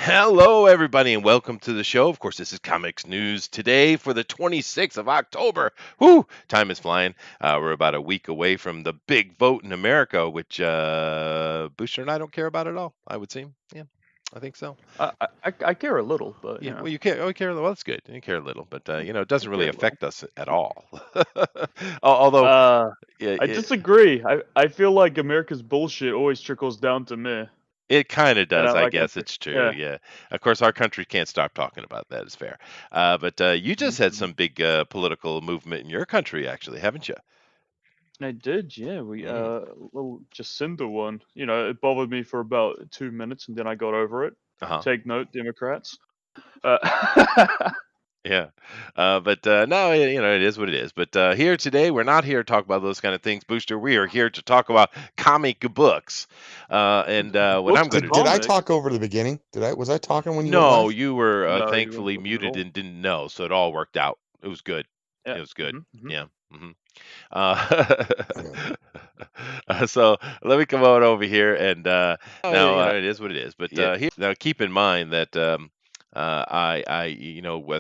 Hello, everybody, and welcome to the show. Of course, this is Comics News today for the 26th of October. Whoo, time is flying. We're about a week away from the big vote in America, which Booster and I don't care about at all, I would seem. Yeah, I think so. I care a little, but Yeah, well, you care. Oh, you care. Well, that's good. You care a little, but it I doesn't care really a little. affect us at all. Although, Uh, yeah, I disagree. I feel like America's bullshit always trickles down to me, it kind of and does, I I like guess it's true. yeah. Yeah, of course, our country can't stop talking about that. Is fair. But you just had Mhm. some big political movement in your country, actually, haven't you? I did, yeah. We Mm. little Jacinda one. It bothered me for about 2 minutes, and then I got over it. Uh-huh. Take note, Democrats. Uh, Yeah. But no, it is what it is. But here today, we're not here to talk about those kind of things, Booster. We are here to talk about comic books. And what I'm books going and to Did do. I comics. talk over the beginning? Was I talking when you went No, live? you were No, you weren't thankfully talking at muted all. and didn't know, so it all worked out. It was good. Yeah. It was good. Mm-hmm. Yeah. Uh, Okay. so let me come on over here and now it is what it is. But Yeah. now keep in mind that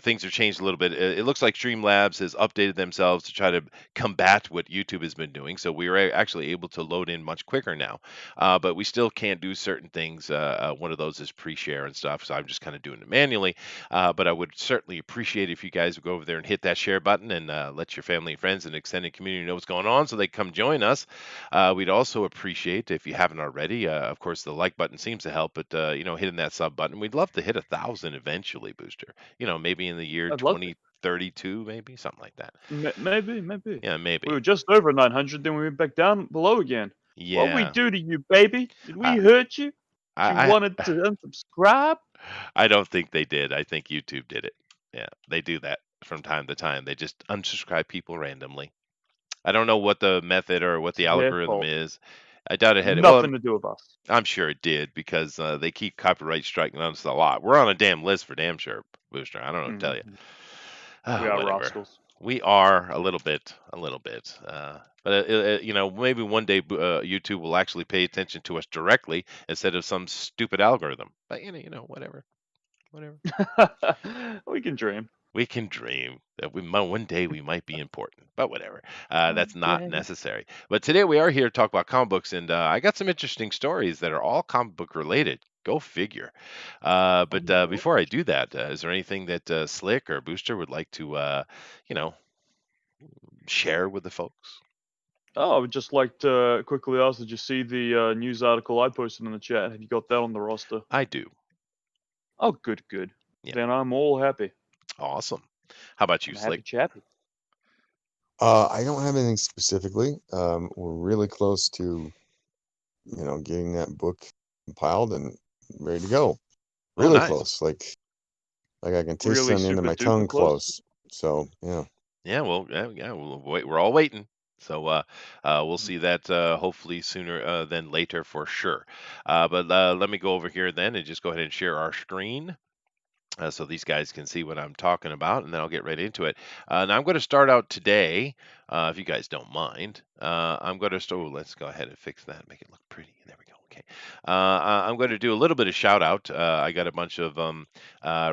things have changed a little bit. It looks like Streamlabs has updated themselves to try to combat what YouTube has been doing. So we were actually able to load in much quicker now, but we still can't do certain things. One of those is pre-share and stuff. So I'm just kind of doing it manually. But I would certainly appreciate if you guys would go over there and hit that share button and let your family and friends and extended community know what's going on so they come join us. We'd also appreciate if you haven't already. Of course, the like button seems to help, but hitting that sub button. We'd love to hit 1,000 eventually, Booster. Maybe in the year I'd love to. 2032, maybe something like that. Maybe. Yeah, We maybe. were just over 900, then we went back down below again. What we Yeah. do to you, baby? Did we I hurt you? You I wanted to unsubscribe? I don't think they did. I think YouTube did it. Yeah, they do that from time to time. They just unsubscribe people randomly. I don't know what the method or what It's the their algorithm fault. is. I doubt it had it. Well, Nothing to do with us. I'm sure it did because they keep copyright striking us a lot. We're on a damn list for damn sure, Booster. I don't know what to tell you. Mhm. We are Whatever. rascals. We are a little bit, a little bit. But maybe one day YouTube will actually pay attention to us directly instead of some stupid algorithm. But whatever, whatever. We can dream. We can dream that one day we might be important, but whatever. One That's not day. necessary. But today we are here to talk about comic books, and I got some interesting stories that are all comic book related. Go figure. Oh But my before I lord. do that, is there anything that Slick or Booster would like to, you know, share with the folks? Oh, I would just like to quickly ask, did you see the news article I posted in the chat? Have you got that on the roster? I do. Oh, good, good. Yeah, Then I'm all happy. awesome. How about you, I'm a Slick? happy chappy. I don't have anything specifically. We're really close to, getting that book compiled and ready to go. Oh, Really nice. close. Like I can taste it Really on the end of super my duper tongue close. close. So yeah. Yeah, well, yeah, we'll wait. We're all waiting. So we'll Mhm. see that hopefully sooner than later for sure. But let me go over here then and just go ahead and share our screen so these guys can see what I'm talking about, and then I'll get right into it. Now I'm going to start out today, if you guys don't mind. I'm going to start. Let's go ahead and fix that, make it look pretty. There we go. Okay. I'm going to do a little bit of shout out. I got a bunch of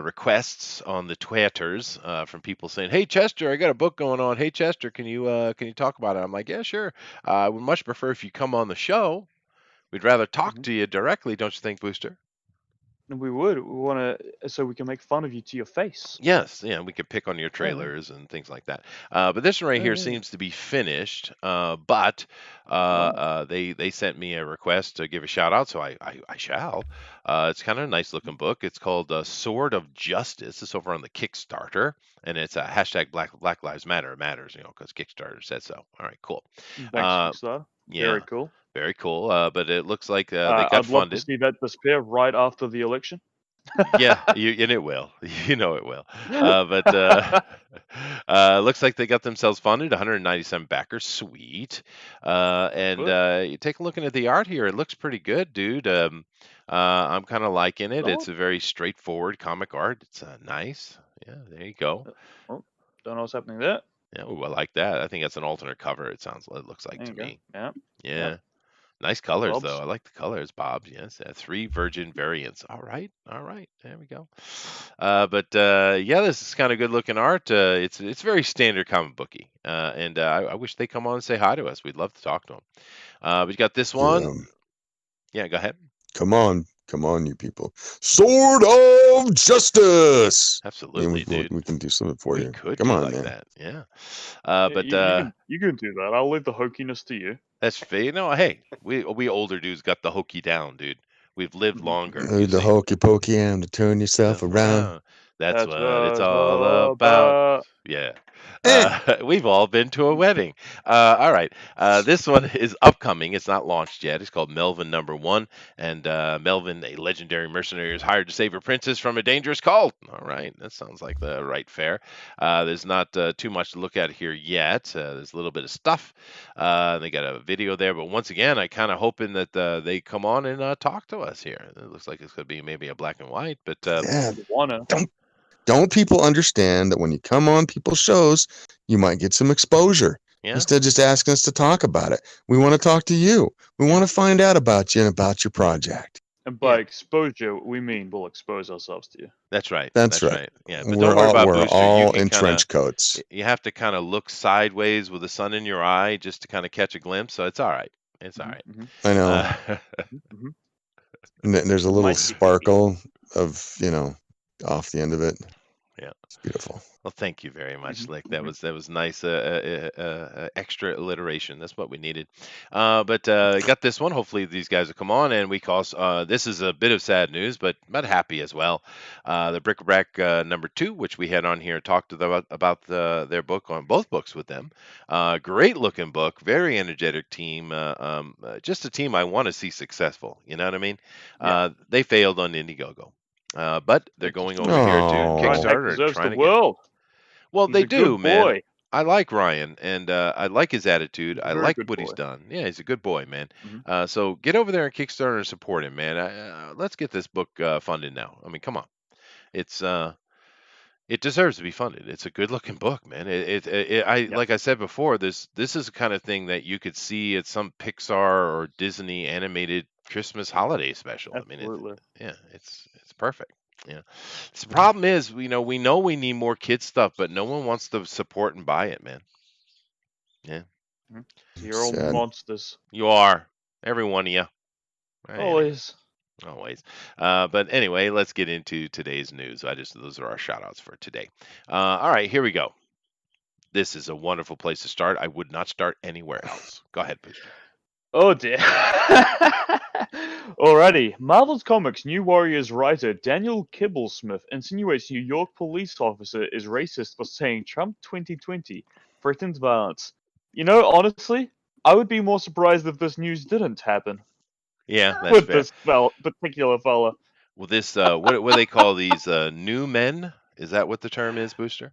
requests on the Twitters from people saying, "Hey Chester, I got a book going on. Hey Chester, can you talk about it?" I'm like, "Yeah, sure. I would much prefer if you come on the show. We'd rather talk Mhm. to you directly, don't you think, Booster?" And we would. We want to, so we can make fun of you to your face. Yes, yeah, we could pick on your Yeah, yeah. trailers and things like that. But this one right Yeah, here yeah. seems to be finished. But Oh. they sent me a request to give a shout out, so I shall. It's kind of a nice looking book. It's called Sword of Justice. It's over on the Kickstarter, and it's a hashtag Black Lives Matter. It matters, because Kickstarter said so. All right, cool. Thanks, Uh, Kickstarter. Very yeah, cool. very cool. But it looks like they got I'd love to funded. see that disappear right after the election. Yeah, and it will. You know it will. But looks like they got themselves funded, 197 backers. Sweet. And Perfect. you take a look at the art here. It looks pretty good, dude. I'm kind of liking it. Solid. It's a very straightforward comic art. It's nice. Yeah, there you go. Oh, don't know what's happening there. Yeah, ooh, I like that. I think that's an alternate cover. It looks like There to you go. me. Yeah. Yep. Yeah. Nice colors, though. Bob's. I like the colors, Bob. Yes, 3 Virgin variants. All right, all right. There we go. But yeah, this is kind of good looking art. It's very standard comic booky, and I wish they come on and say hi to us. We'd love to talk to them. We got this one. Yeah. Yeah, go ahead. Come on, you people. Sword of Justice. Absolutely, dude. We can do something for We you. could Come do on, like man. that. Yeah. Yeah, But you can do that. I'll leave the hokiness to you. that's fair. No, hey, we older dudes got the hokey down, dude. We've lived Mhm, longer. mhm. You Need the see. hokey pokey and to turn yourself around. Around. That's That's what what it's it's all all about. about. Yeah. Eh. We've all been to a wedding. All right. This one is upcoming. It's not launched yet. It's called Melvin Number One. And Melvin, a legendary mercenary, is hired to save a princess from a dangerous cult. All right. That sounds like the right fare. There's not too much to look at here yet. There's a little bit of stuff. They got a video there. But once again, I kind of hoping that they come on and talk to us here. It looks like it's going to be maybe a black and white. But Yeah. You wanna? Don't people understand that when you come on people's shows, you might get some exposure yeah. instead of just asking us to talk about it? We want to talk to you. We want to find out about you and about your project. And Yeah. by exposure, we mean we'll expose ourselves to you. That's right. That's That's right. right. Yeah, but don't worry about We're Booster. You all can in kind of trench coats. you have to kind of look sideways with the sun in your eye just to kind of catch a glimpse. So it's all right. It's all right. Mhm, I know. mhm. And there's a little Might be sparkle of, off the end of it. yeah. It's beautiful. Well, thank you very much, Mhm, Slick. mhm. That was nice. Extra alliteration. That's what we needed. But got this one. Hopefully, these guys will come on, and we call. This is a bit of sad news, but happy as well. The Brick-a-Brack number 2, which we had on here, talked to them about their book on both books with them. Great looking book, very energetic team. Just a team I want to see successful. You know what I mean? Yeah. They failed on Indiegogo. But they're They just going over here to Oh. Ryan Heck Kickstarter and deserves the trying to get. world. Well, He's they a do, good man. boy. I like Ryan, and I like his attitude. He's a I very like good what he's boy. done. Yeah, he's a good boy, man. Mhm. So get over there and Kickstarter and support him, man. Let's get this book funded now. I mean, come on. It's it deserves to be funded. It's a good looking book, man. I Yeah, like I said before, this is the kind of thing that you could see at some Pixar or Disney animated Christmas holiday special. I mean, absolutely. yeah, it's perfect. Yeah. The problem is, we know we need more kid stuff, but no one wants to support and buy it, man. Yeah, Mhm. So you're all Sad. monsters. you are. Every one of you. Anyway, Always. always. But anyway, let's get into today's news. Those are our shout outs for today. All right, here we go. This is a wonderful place to start. I would not start anywhere else. Go ahead, Booster. Oh dear. Alrighty. Marvel's Comics New Warriors writer Daniel Kibblesmith insinuates New York police officer is racist for saying Trump 2020 threatens violence. Honestly, I would be more surprised if this news didn't happen Yeah, that's with fair. this particular fella. Well, this what do they call these new men? Is that what the term is, Booster?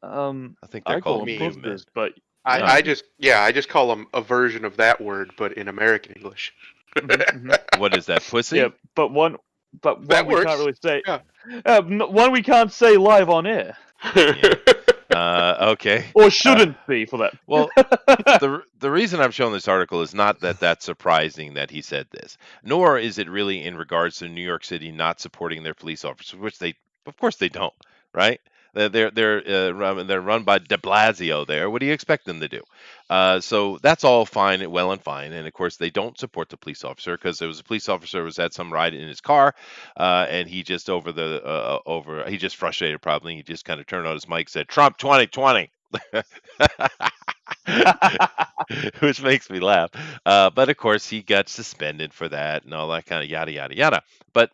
I think they're I call called them new Meme. men. pufters, but Oh, I just call them a version of that word, but in American English. what is that? yeah, Pussy? but one That we can't works. really say. Yeah. One we can't say live on air, Yeah. Okay. or shouldn't be for that. Well, the reason I'm showing this article is not that that's surprising that he said this, nor is it really in regards to New York City not supporting their police officers, which they, of course, they don't, right? They're run by De Blasio there. What do you expect them to do? So that's all fine, well and fine, and of course they don't support the police officer because there was a police officer who was at some ride in his car, and he just he just frustrated probably. He just kind of turned on his mic, said Trump 2020. Which makes me laugh. But of course, he got suspended for that and all that kind of yada yada yada. But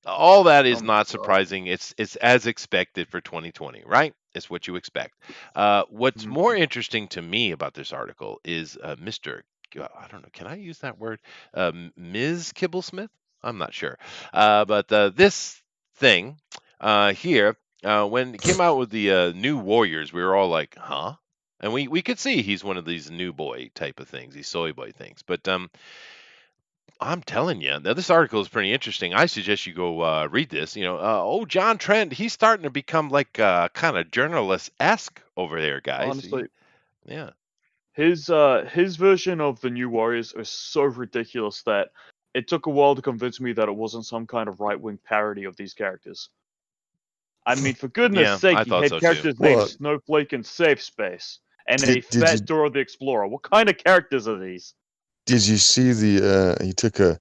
all that Oh is my not god. surprising. It's as expected for 2020, right? It's what you expect. What's Mhm. more interesting to me about this article is Mr. I don't know. Can I use that word? Ms. Kibblesmith? I'm not sure. But this thing here, when it came out with the new Warriors, we were all like, huh? And we could see he's one of these new boy type of things, these soy boy things. But I'm telling you, now this article is pretty interesting. I suggest you go read this. John Trent, he's starting to become like kind of journalist esque over there, guys. Honestly, Yeah, His version of the New Warriors is so ridiculous that it took a while to convince me that it wasn't some kind of right-wing parody of these characters. I mean, for goodness Yeah, sake, I he thought had so too. characters named Well, Snowflake and Safe Space, and a did you fat Dora the Explorer. What kind of characters are these? see the he took a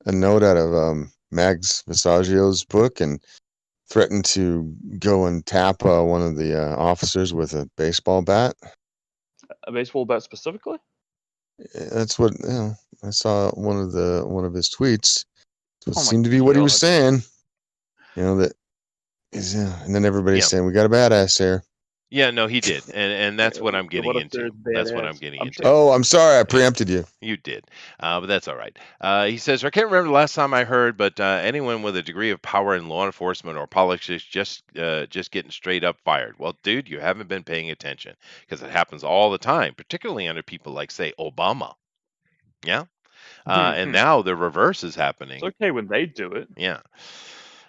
note out of Mags Visaggio's book and threatened to go and tap one of the officers with a baseball bat. A baseball bat specifically? That's what I saw one of his tweets. It Oh my seemed to be what he was God. saying. That is, and then everybody's Yeah. saying we got a badass there. Yeah, no, he did, and that's what I'm Yeah, getting what if into. they're That's what I'm badass? getting I'm into. sure. Oh, I'm sorry, I Yeah. preempted you. You did, but that's all right. He says, I can't remember the last time I heard, but anyone with a degree of power in law enforcement or politics just getting straight up fired. Well, dude, you haven't been paying attention because it happens all the time, particularly under people like, say, Obama. Yeah, and now the reverse is It's happening. okay when they do it. Yeah.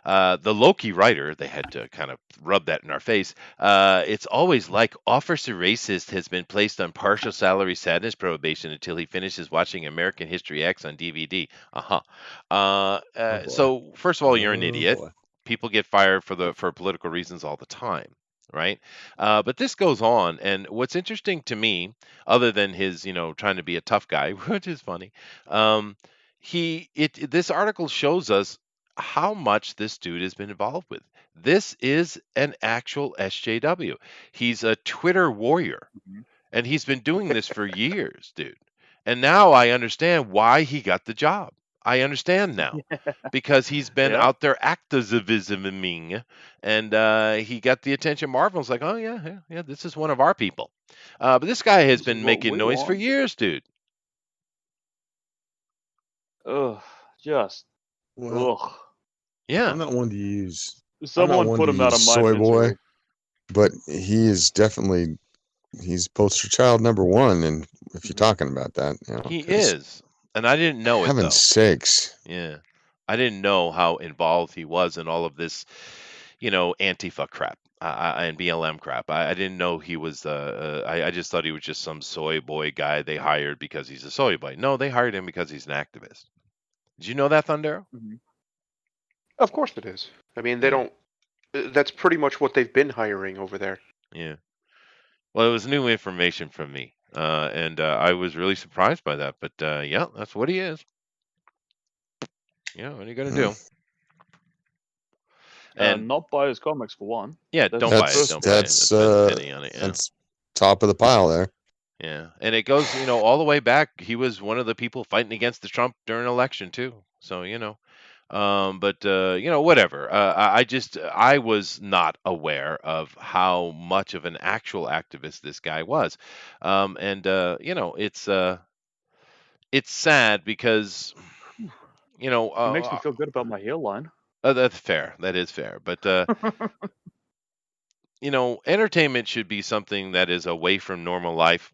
The Loki writer, they had to kind of rub that in our face. It's always like Officer Racist has been placed on partial salary sadness probation until he finishes watching American History X on DVD. Uh-huh. boy. So first of all, you're an Oh, idiot. boy. People get fired for political reasons all the time, right? But this goes on, and what's interesting to me, other than his, trying to be a tough guy, which is funny, this article shows us how much this dude has been involved with. This is an actual SJW. He's a Twitter warrior, Mhm. and he's been doing this for years, dude. And now I understand why he got the job. I understand now because he's been Yeah. out there activisming, and he got the attention. Marvel's like, oh yeah, this is one of our people. But this guy has This is been what making we noise for want. years, dude. Ugh. Just. Well, Ugh. Yeah, I'm not one to use. I'm not Someone one put to him out use of my soy boy, misery. but he is definitely he's poster child number one. And if you're Mhm. talking about that, he 'cause is, and I didn't know it heaven's though. sakes, Yeah. I didn't know how involved he was in all of this, Antifa crap and BLM crap. I didn't know he was. I just thought he was just some soy boy guy they hired because he's a soy boy. No, they hired him because he's an activist. Did you know that, Thunder? Mhm. Of course it is. I mean, they Yeah. don't. That's pretty much what they've been hiring over there. Yeah. Well, it was new information from me, and I was really surprised by that. But yeah, that's what he is. Yeah, what are you gonna Mm. do? And Not buy his comics for one. yeah, That's don't buy it. first Don't of buy all. it. Spend a penny on it. Yeah. that's top of the pile there. Yeah, and it goes, all the way back. He was one of the people fighting against the Trump during election too. So, but whatever. I was not aware of how much of an actual activist this guy was, and it's sad because It makes me feel good about my hairline. that's fair. That is fair, but entertainment should be something that is away from normal life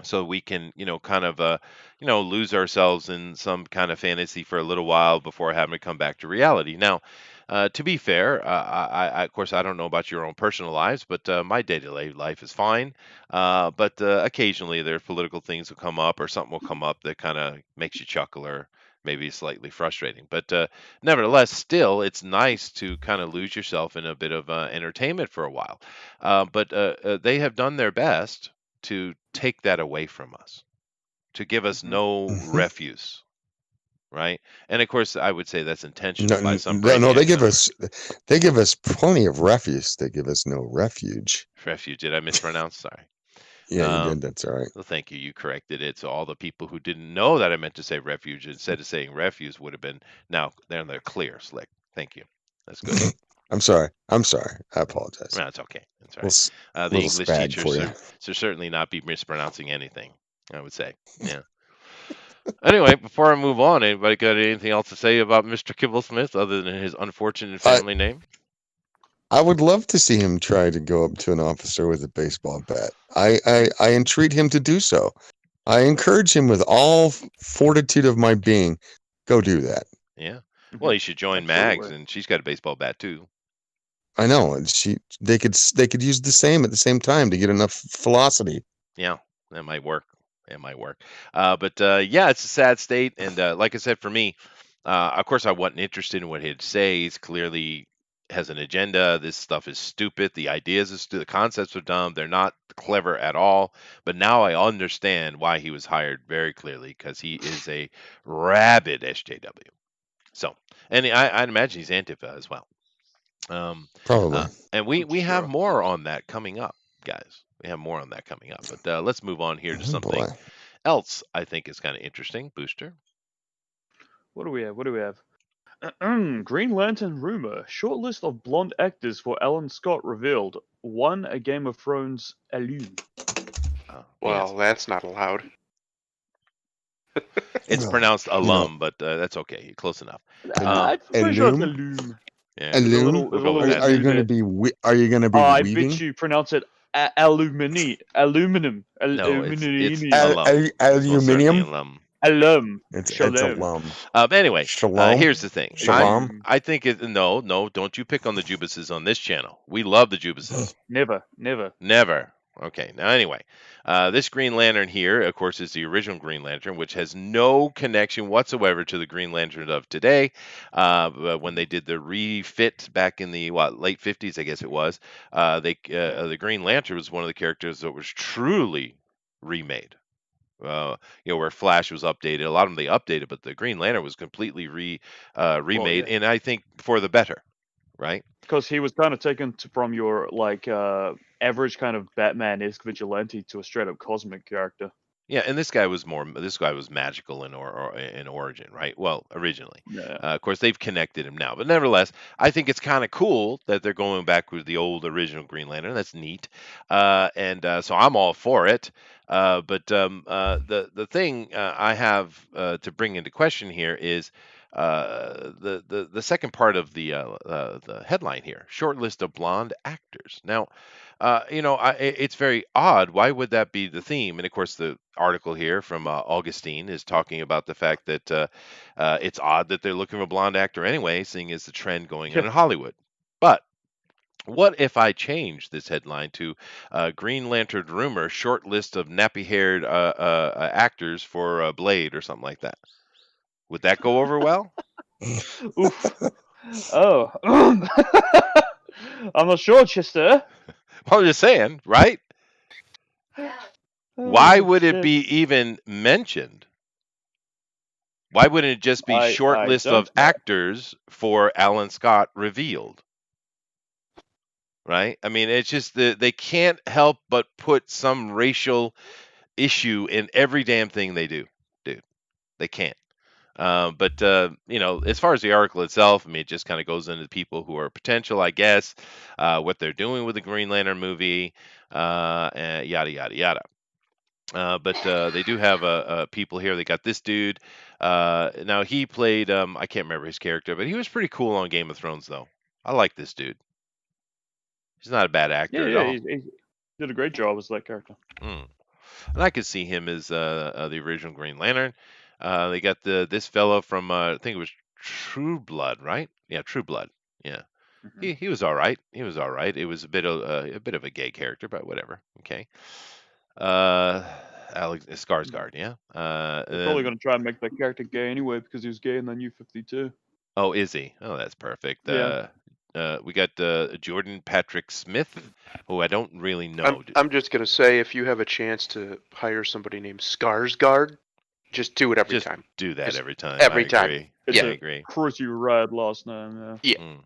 so we can kind of lose ourselves in some kind of fantasy for a little while before having to come back to reality. Now, to be fair, of course I don't know about your own personal lives, but my day-to-day life is fine. But occasionally there's political things will come up or something will come up that kind of makes you chuckle or maybe slightly frustrating, but nevertheless, still it's nice to kind of lose yourself in a bit of entertainment for a while. But they have done their best to take that away from us, to give us Mhm. no Mhm. refuse, right? And of course, I would say that's intentional No, by some no, they brainiacs give out there. us plenty of refuse. They give us no refuge. Refuge, did I mispronounce? Sorry. Yeah, you Um, did. That's all right. well, thank you. You corrected it. So all the people who didn't know that I meant to say refuge instead of saying refuse would have been now they're clear, slick. Thank you. That's good. I'm sorry. I apologize. That's okay. That's all Little, right. The little English spag teachers for you. should certainly not be mispronouncing anything, I would say. Yeah. Anyway, before I move on, anybody got anything else to say about Mr. Kibble Smith other than his unfortunate I family name? I would love to see him try to go up to an officer with a baseball bat. I entreat him to do so. I encourage him with all fortitude of my being. Go do that. Yeah. Well, he should join Mags, Absolutely. and she's got a baseball bat too. I know, and they could use the same at the same time to get enough velocity. Yeah. That might work. It might work. But yeah, it's a sad state. And like I said, for me, of course, I wasn't interested in what he'd say. He's clearly has an agenda. This stuff is stupid. The ideas are stupid. The concepts are dumb. They're not clever at all. But now I understand why he was hired very clearly, because he is a rabid SJW. So, and I'd imagine he's Antifa as well. Probably. And we have Sure. more on that coming up, guys. We have more on that coming up. But let's move on here to Oh boy. something else I think is kind of interesting. Booster. What do we have? What do we have? Green Lantern rumor. Short list of blonde actors for Alan Scott revealed. One a Game of Thrones alum. Yes. Well, that's not allowed. It's Well, pronounced you know, alum, but that's okay. Close enough. I'm pretty sure it's alum? alum. Yeah, There's a Alum? little, we'll there's a go with little that. Are you U going to there. be are you going to be I weaving? bet you pronounce it aluminum. No, it's Aluminum. alum. Most certainly Aluminium? alum. Alum. It's Shalom. alum. Anyway, Shalom? here's the thing. Shalom? I think no, don't you pick on the Jubases on this channel. We love the Jubases. Never. Never. Okay. Now, anyway, this Green Lantern here, of course, is the original Green Lantern, which has no connection whatsoever to the Green Lantern of today. But when they did the refit back in the late 50s, I guess it was, the Green Lantern was one of the characters that was truly remade. Where Flash was updated, a lot of them they updated, but the Green Lantern was completely remade, yeah. and I think for the better, right? Because he was kind of taken from your average kind of Batman-esque vigilante to a straight-up cosmic character. Yeah, and this guy was magical in origin, right? Well, originally. Yeah. Of course, they've connected him now, but nevertheless, I think it's kind of cool that they're going back with the old original Green Lantern. That's neat, and so I'm all for it. The thing I have to bring into question here is the second part of the headline here: short list of blonde actors. Now, it's very odd. Why would that be the theme? And of course, the article here from Augustine is talking about the fact that it's odd that they're looking for a blonde actor anyway, seeing as the trend going on in Hollywood. But what if I change this headline to Green Lantern rumor, short list of nappy-haired actors for Blade or something like that? Would that go over well? Oof. Oh. I'm not sure, Chester. Well, I'm just saying, right? Why Oh, would it shit. be even mentioned? Why wouldn't it just be short I list don't of know. actors for Alan Scott revealed? Right? I mean, it's just they can't help but put some racial issue in every damn thing they do, dude. They can't. As far as the article itself, I mean, it just kind of goes into people who are potential, I guess, what they're doing with the Green Lantern movie, and yada yada yada. But they do have people here. They got this dude. Now he played. I can't remember his character, but he was pretty cool on Game of Thrones, though. I like this dude. He's not a bad actor at Yeah, all. he did a great job as that character. Mm. And I could see him as the original Green Lantern. They got this fellow from I think it was True Blood, right? Yeah, True Blood. Yeah, Mhm. he was all right. He was all right. It was a bit of a gay character, but whatever. Okay. Alex Skarsgård, yeah. They're probably Then going to try and make that character gay anyway because he was gay in the New 52. oh, is he? Oh, that's perfect. Yeah. We got Jordan Patrick Smith, who I don't really know. I'm just gonna say, if you have a chance to hire somebody named Skarsgård, just do it every Just time. do that Just every time. every I time. agree. It's I a agree. pretty rad last name, yeah. Yeah. Mm.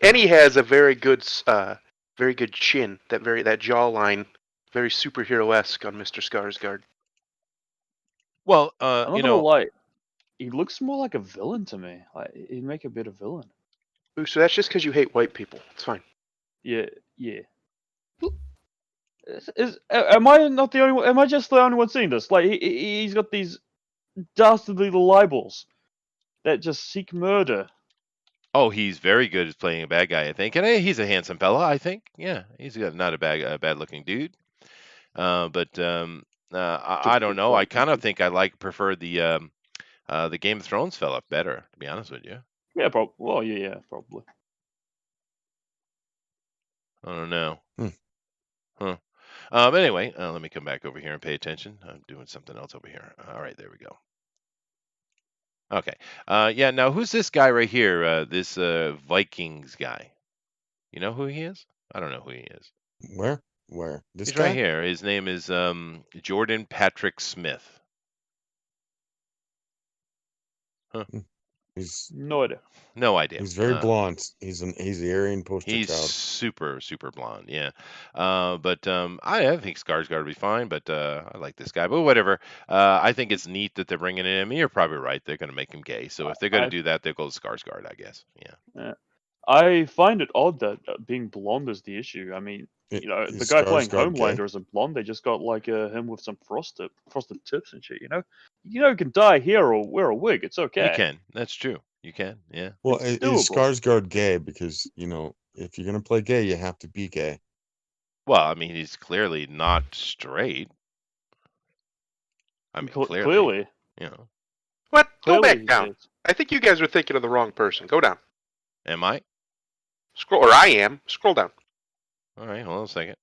And he has a very good chin. That jawline, very superhero-esque on Mr. Skarsgård. Well, I'm not gonna lie, he looks more like a villain to me. Like, he'd make a better villain. Ooh, so that's just because you hate white people. It's fine. Yeah. Am I not the only one? Am I just the only one seeing this? Like, he's got these dastardly libels that just seek murder. oh, he's very good at playing a bad guy, I think, and he's a handsome fella, I think. Yeah, he's not a bad-looking dude. I don't know. I kind of think I prefer the Game of Thrones fella better, to be honest with you. Yeah, probably. Well, yeah, probably. I don't know. Hmm. Huh. But anyway, let me come back over here and pay attention. I'm doing something else over here. All right, there we go. Okay. Yeah. Now, who's this guy right here? This Vikings guy. You know who he is? I don't know who he is. Where? Where? This He's right guy? here. His name is Jordan Patrick Smith. Huh. He's No idea. No idea. he's very blonde. He's the Aryan poster He's child. super blonde, yeah. But I think Skarsgård would be fine, but I like this guy. But whatever. I think it's neat that they're bringing in him. You're probably right. They're going to make him gay. So if they're going to do that, they'll go to Skarsgård, I guess. Yeah. I find it odd that being blonde is the issue. I mean, Is the guy playing Skarsgård gay? Homelander isn't blonde. They just got like him with some frosted tips and shit. You can dye hair or wear a wig. It's okay. You can. That's true. You can. Yeah. Well, It's is doable. Skarsgård gay? Because if you're gonna play gay, you have to be gay. Well, I mean, he's clearly not straight. I mean, Clearly. You know. What? Go Clearly back he down. is. I think you guys are thinking of the wrong person. Go down. Am I? Scroll, or I am. Scroll down. All right. Hold on a second.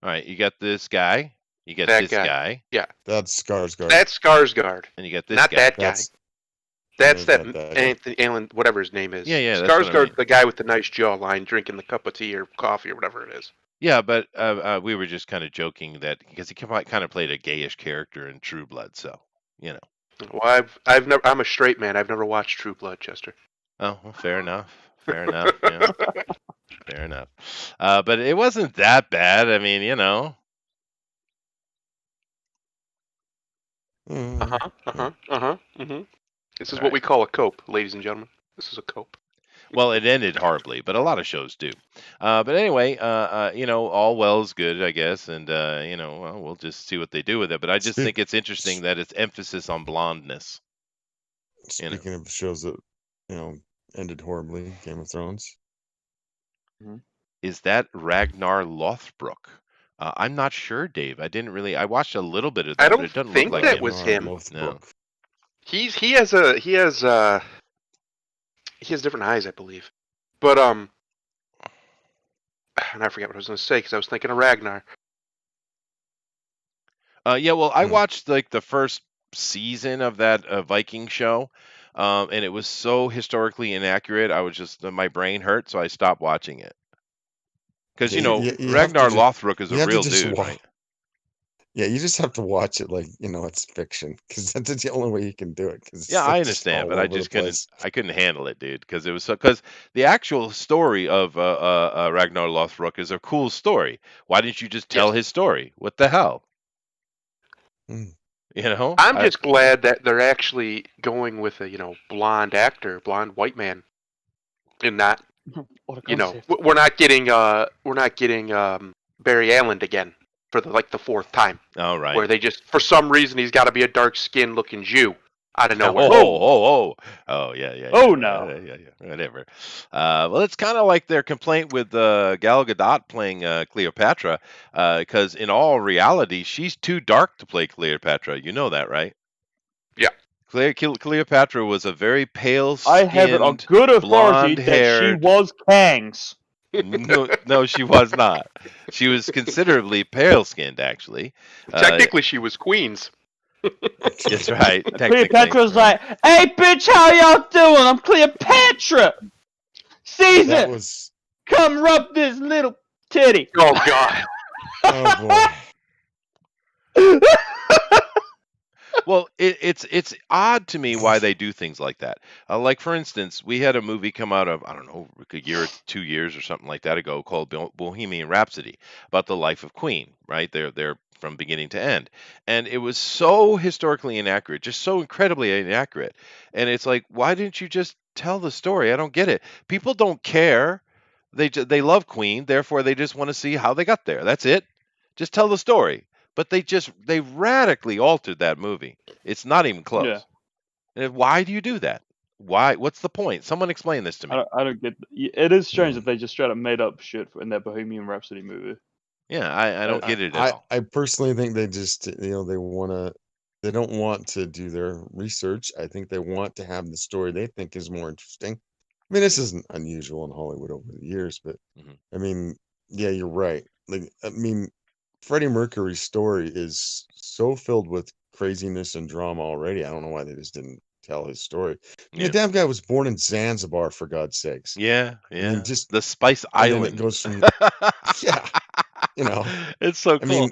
All right. You got this guy. You got That this guy. guy. Yeah. That's Skarsgård. That's Skarsgård. And you got this Not guy. that guy. That's Yeah, that that guy. Anthony Allen, whatever his name is. Yeah, that's what I Skarsgård, mean. the guy with the nice jawline, drinking the cup of tea or coffee or whatever it is. Yeah, but we were just kind of joking that because he kind of played a gayish character in True Blood, so Well, I've never. I'm a straight man. I've never watched True Blood, Chester. Oh, well, fair enough. Fair enough. Yeah. Fair enough. But it wasn't that bad. I mean, This is what we call a cope, ladies and gentlemen. This is a cope. Well, it ended horribly, but a lot of shows do. But anyway, all well is good, I guess, and well, we'll just see what they do with it. But I just think it's interesting that it's emphasis on blondness. Speaking of shows that ended horribly, Game of Thrones. Is that Ragnar Lothbrok? I'm not sure, Dave. I watched a little bit of that. I don't but it doesn't think look like that him. was him. No. He has different eyes, I believe. But and I forget what I was going to say because I was thinking of Ragnar. Yeah, well, I watched like the first season of that Viking show, and it was so historically inaccurate. I was just my brain hurt, so I stopped watching it. Because Ragnar Lothbrok is a real dude, right? Yeah, you just have to watch it like it's fiction because that's the only way you can do it. Yeah, I understand, but I just couldn't. I couldn't handle it, dude, because it was because the actual story of Ragnar Lothbrok is a cool story. Why didn't you just tell his story? What the hell? I'm just glad that they're actually going with a blonde actor, blonde white man, and not we're not getting Barry Allen again for the fourth time. Oh, right. Where they just for some reason he's got to be a dark skinned looking Jew out of nowhere. Oh, yeah. Oh no. Yeah, whatever. Well, it's kind of like their complaint with Gal Gadot playing Cleopatra, because in all reality, she's too dark to play Cleopatra. You know that, right? Yeah. Cleopatra was a very pale-skinned, I have it on good authority that she was Kang's. No, she was not. She was considerably pale-skinned, actually. Technically, she was Queen's. That's right. Cleopatra's like, "Hey, bitch, how y'all doing? I'm Cleopatra. Caesar, come rub this little titty." Oh God. Oh boy. Well, it's odd to me why they do things like that. Like, for instance, we had a movie come out of, I don't know, a year or 2 years or something like that ago called Bohemian Rhapsody about the life of Queen, right? They're from beginning to end. And it was so historically inaccurate, just so incredibly inaccurate. And it's like, why didn't you just tell the story? I don't get it. People don't care. They love Queen, therefore they just want to see how they got there. That's it. Just tell the story. But they radically altered that movie. It's not even close. Yeah. And why do you do that? Why? What's the point? Someone explain this to me. I don't get. It is strange that they just straight up made up shit in that Bohemian Rhapsody movie. Yeah, I don't get it at all. I personally think they just they don't want to do their research. I think they want to have the story they think is more interesting. mean, this isn't unusual in Hollywood over the years, but Mhm. I mean, yeah, you're right. Like, I mean, Freddie Mercury's story is so filled with craziness and drama already. I don't know why they just didn't tell his story. I mean, the Yeah. damn guy was born in Zanzibar, for God's sakes. Yeah, I mean, yeah. just The Spice and then it Islands. goes from yeah, you know. It's so I cool. mean,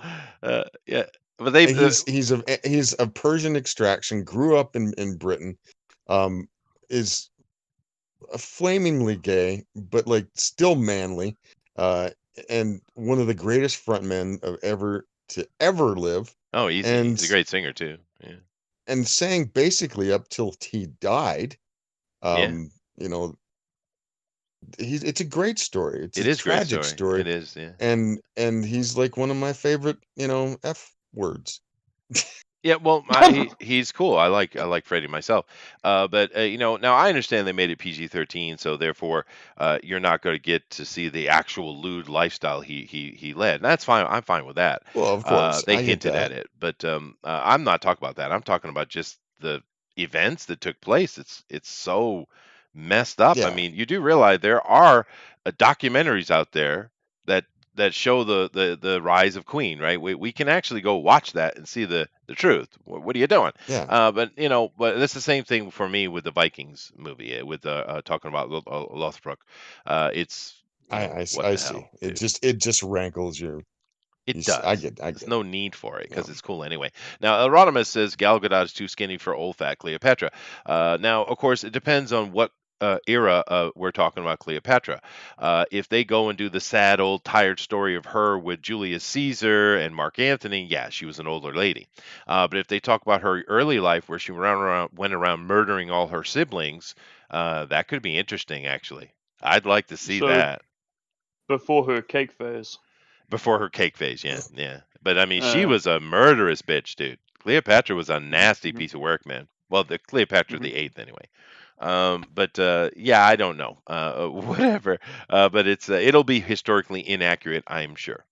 Yeah, but they he's of Persian extraction, grew up in Britain, is flamingly gay, but like still manly, uh, and one of the greatest frontmen of ever to ever live, oh, easy. He's a and great singer too. Yeah. sang basically up till he died. Yeah. You know, it's a great story. It's It a is a great tragic story. story, It is, yeah. and he's like one of my favorite, F words. Yeah, well, he's cool. I like Freddie myself. But now I understand they made it PG-13, so therefore you're not going to get to see the actual lewd lifestyle he led. And that's fine. I'm fine with that. Well, of course, They I get hinted at that. it, but I'm not talking about that. I'm talking about just the events that took place. It's so messed up. I Yeah, mean, you do realize there are documentaries out there that show the rise of Queen, right? We can actually go watch that and see the truth. What are you doing? yeah. But that's the same thing for me with the Vikings movie with talking about Lothbrok. It's what I the see. hell, dude. It just rankles your. It I does. I There's get no it. need for it Yeah. because it's cool anyway. Now, Rodimus says Gal Gadot is too skinny for old fat Cleopatra. Now, of course, it depends on what era we're talking about Cleopatra. If they go and do the sad, old, tired story of her with Julius Caesar and Mark Antony, yeah, she was an older lady. But if they talk about her early life where she went around murdering all her siblings, that could be interesting, actually. I'd like to see So that. before her cake phase. Before her cake phase, yeah, yeah. But I mean, she Uh, was a murderous bitch, dude. Cleopatra was a mhm, nasty mhm, piece of work, man. Well, the Cleopatra mhm, the eighth, anyway. But yeah, I don't know. Whatever. But it'll be historically inaccurate, I'm sure.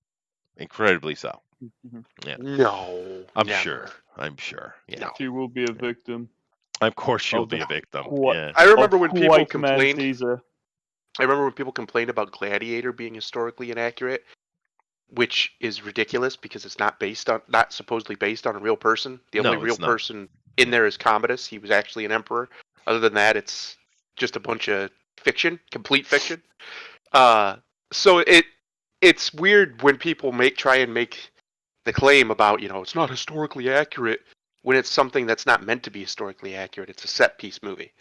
Incredibly so. mhm. Yeah, No, I'm never. sure. I'm sure. Yeah, No. She will be a yeah. victim Of course, she'll of the be a victim. quite Yeah. I of remember when people quite man complained. Caesar. I remember when people complained about Gladiator being historically inaccurate, which is ridiculous because it's not supposedly based on a real person. The only No, real it's not. person in Yeah. there is Commodus. He was actually an emperor. Other than that, it's just a bunch of fiction, complete fiction. Uh, so it's weird when people try and make the claim about it's not historically accurate when it's something that's not meant to be historically accurate. It's a set piece movie.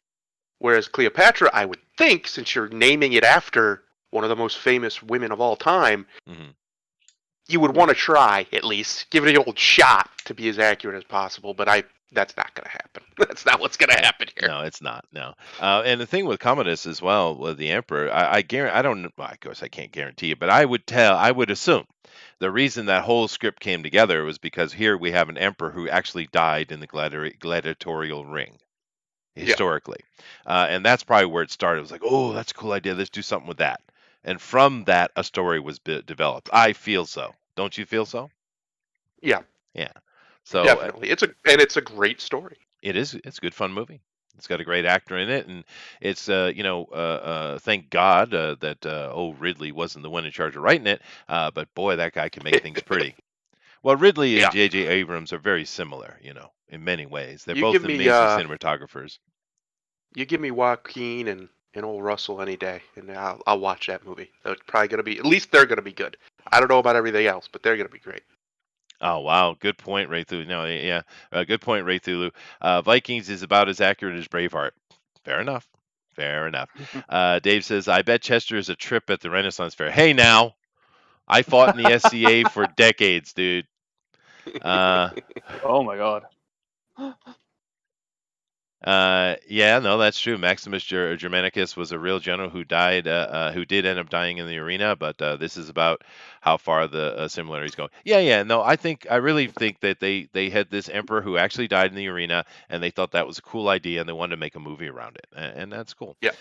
Whereas Cleopatra, I would think, since you're naming it after one of the most famous women of all time, Hmm. you would want to try at least give it the old shot to be as accurate as possible. But that's not going to happen. That's not what's going to happen here. No, it's not. No. And the thing with Commodus as well, with the emperor, I guarantee. I don't. Well, of course, I can't guarantee it, but I would assume the reason that whole script came together was because here we have an emperor who actually died in the gladiatorial ring Yeah, historically, and that's probably where it started. It was like, oh, that's a cool idea. Let's do something with that. And from that, a story was developed. I feel so. Don't you feel so? yeah, Yeah. So definitely. It's a great story. it's a good fun movie. It's got a great actor in it, and it's thank God that Ridley wasn't the one in charge of writing it, but boy, that guy can make things pretty. Well, Ridley and Yeah, J.J. Abrams are very similar, in many ways. They're you both give me amazing cinematographers. Joaquin and old Russell any day, and I'll watch that movie. They're probably gonna be, at least they're gonna be good. I don't know about everything else, but they're gonna be great. Oh wow, good point, Ray Thulu. No, yeah, good point, Ray Thulu. Vikings is about as accurate as Braveheart. Fair enough. Fair enough. Dave says, "I bet Chester is a trip at the Renaissance Fair." Hey, now I fought in the SCA for decades, dude. Uh, Oh my god. yeah, no, that's true. Maximus Germanicus was a real general who died, who did end up dying in the arena. But this is about how far the similarities go. Yeah, yeah, no, I really think that they had this emperor who actually died in the arena, and they thought that was a cool idea, and they wanted to make a movie around it, and that's cool. Yeah.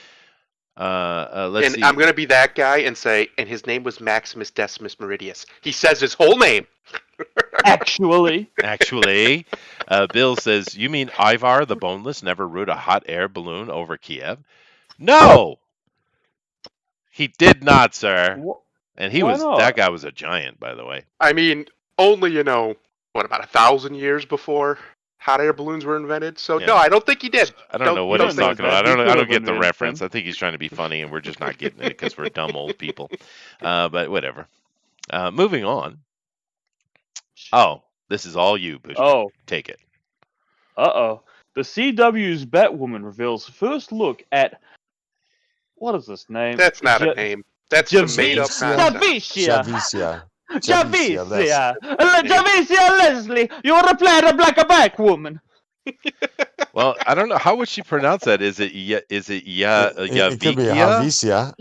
Let's And I'm see. gonna be that guy and say, and his name was Maximus Decimus Meridius. He says his whole name. Actually, Actually, Bill says, "You mean Ivar the Boneless never rode a hot air balloon over Kiev?" No, He did not, sir. Wh- And Why that not? guy was a giant, by the way. I mean, only what, about 1,000 years before hot air balloons were invented. So Yeah. no, I don't think he did. I don't know what you he's don't know talking that. about. He I could don't have get the invented reference. them. I think he's trying to be funny, and we're just not getting it because we're dumb old people. But whatever. Moving on. Oh, this is all you, Booster. Oh, Take it. uh-oh. The CW's Batwoman reveals first look at... What is this name? That's not a name. That's some made up nonsense. Javicia. Javicia. Javicia Leslie, you're a player like a Batwoman. Well, I don't know. How would she pronounce that? Is it It could be Yavikia? Javicia.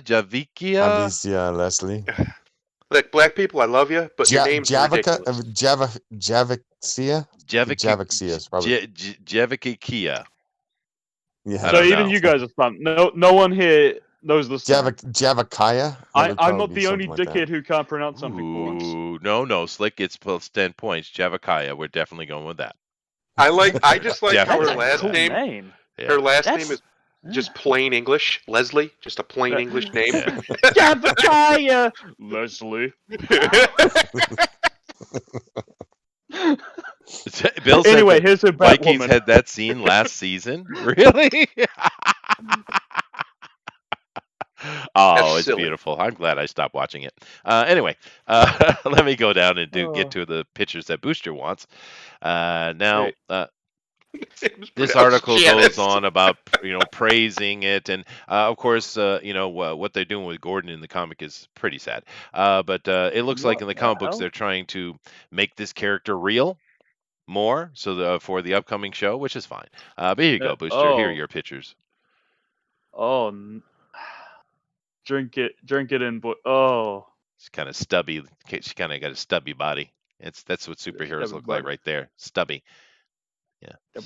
Javikia? Javicia Leslie. Like, black people, I love you, but your name's Javica, ridiculous. Javicia. Javicia is probably. Javikia. Yeah. I So don't even know. you guys are stumped. No one here knows the song. Javikaya. I'm not the only dickhead who can't pronounce something for once. Ooh, no, Slick gets plus 10 points. Javikia, we're definitely going with that. I just like how Definitely. her last Cool name. name. Yeah. Her last That's- name is just plain English. Leslie, just a plain English name. Yeah. Javicia Leslie. Bill said Anyway, that here's a Vikings Batwoman. had that scene last season. Really? Oh, That's it's silly. beautiful. I'm glad I stopped watching it. Anyway, let me go down and get to the pictures that Booster wants. Now, this article goes on about praising it, and of course, what they're doing with Gordon in the comic is pretty sad. But it looks like What in the the comic books hell? they're trying to make this character real more, so for the upcoming show, which is fine. But here you go, Booster. Here are your pictures. Oh, drink it in, boy. Oh, It's kind of stubby. She kind of got a stubby body. That's what superheroes Stubby look like body. right there. Stubby. a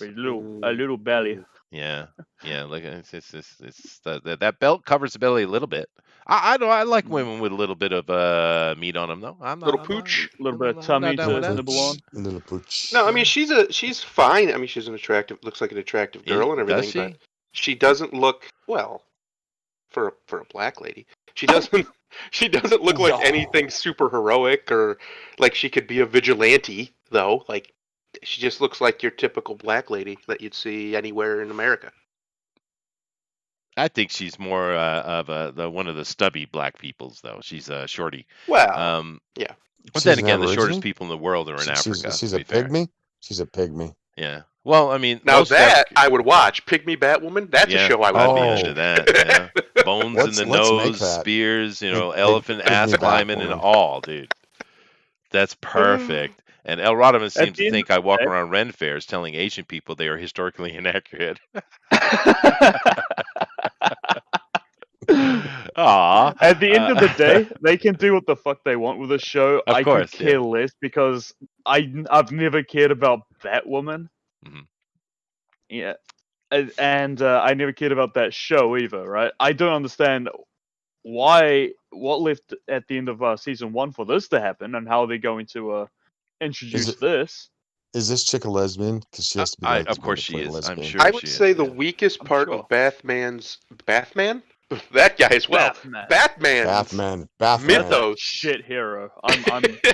little belly. Yeah. Look, it's that belt covers the belly a little bit. I know. I like women with a little bit of meat on them, though. Little pooch. A little bit of tummy down to with that. nibble on. Little pooch. No, I mean she's fine. I mean she's looks like an attractive girl and everything, Does she? but she doesn't look well for a black lady. She doesn't look like anything super heroic or like she could be a vigilante though. Like she just looks like your typical black lady that you'd see anywhere in America. I think she's more of one of the stubby black peoples, though. She's a shorty. Well, yeah. But She's then an again, the shortest Aborigine? people in the world are in Africa. She's to a be fair. pygmy. She's a pygmy. Yeah. Well, I mean, Now most that I would watch Pygmy Batwoman. That's a yeah, show I would I'd be Oh. into that. Yeah. Bones in the Let's make nose, that. spears, Pygmy elephant ass climbing and Batwoman. all, dude. That's perfect. And El Rodimus seems the to end think of I walk the day- around Ren fairs telling Asian people they are historically inaccurate. Aw. At the end of the day, they can do what the fuck they want with the show. Of I course, could care less because I've never cared about Batwoman. Mhm. Yeah, and I never cared about that show either. Right? I don't understand what left at the end of season 1 for this to happen, and how they're going to introduce it- this. Is this chick a lesbian? Because she has to be. I- like of to course she play a is. I'm lesbian. sure. I would she is, say the yeah. weakest I'm part sure. of Batman's that guy as well. Batman's Batman. mythos. Shit hero. I'm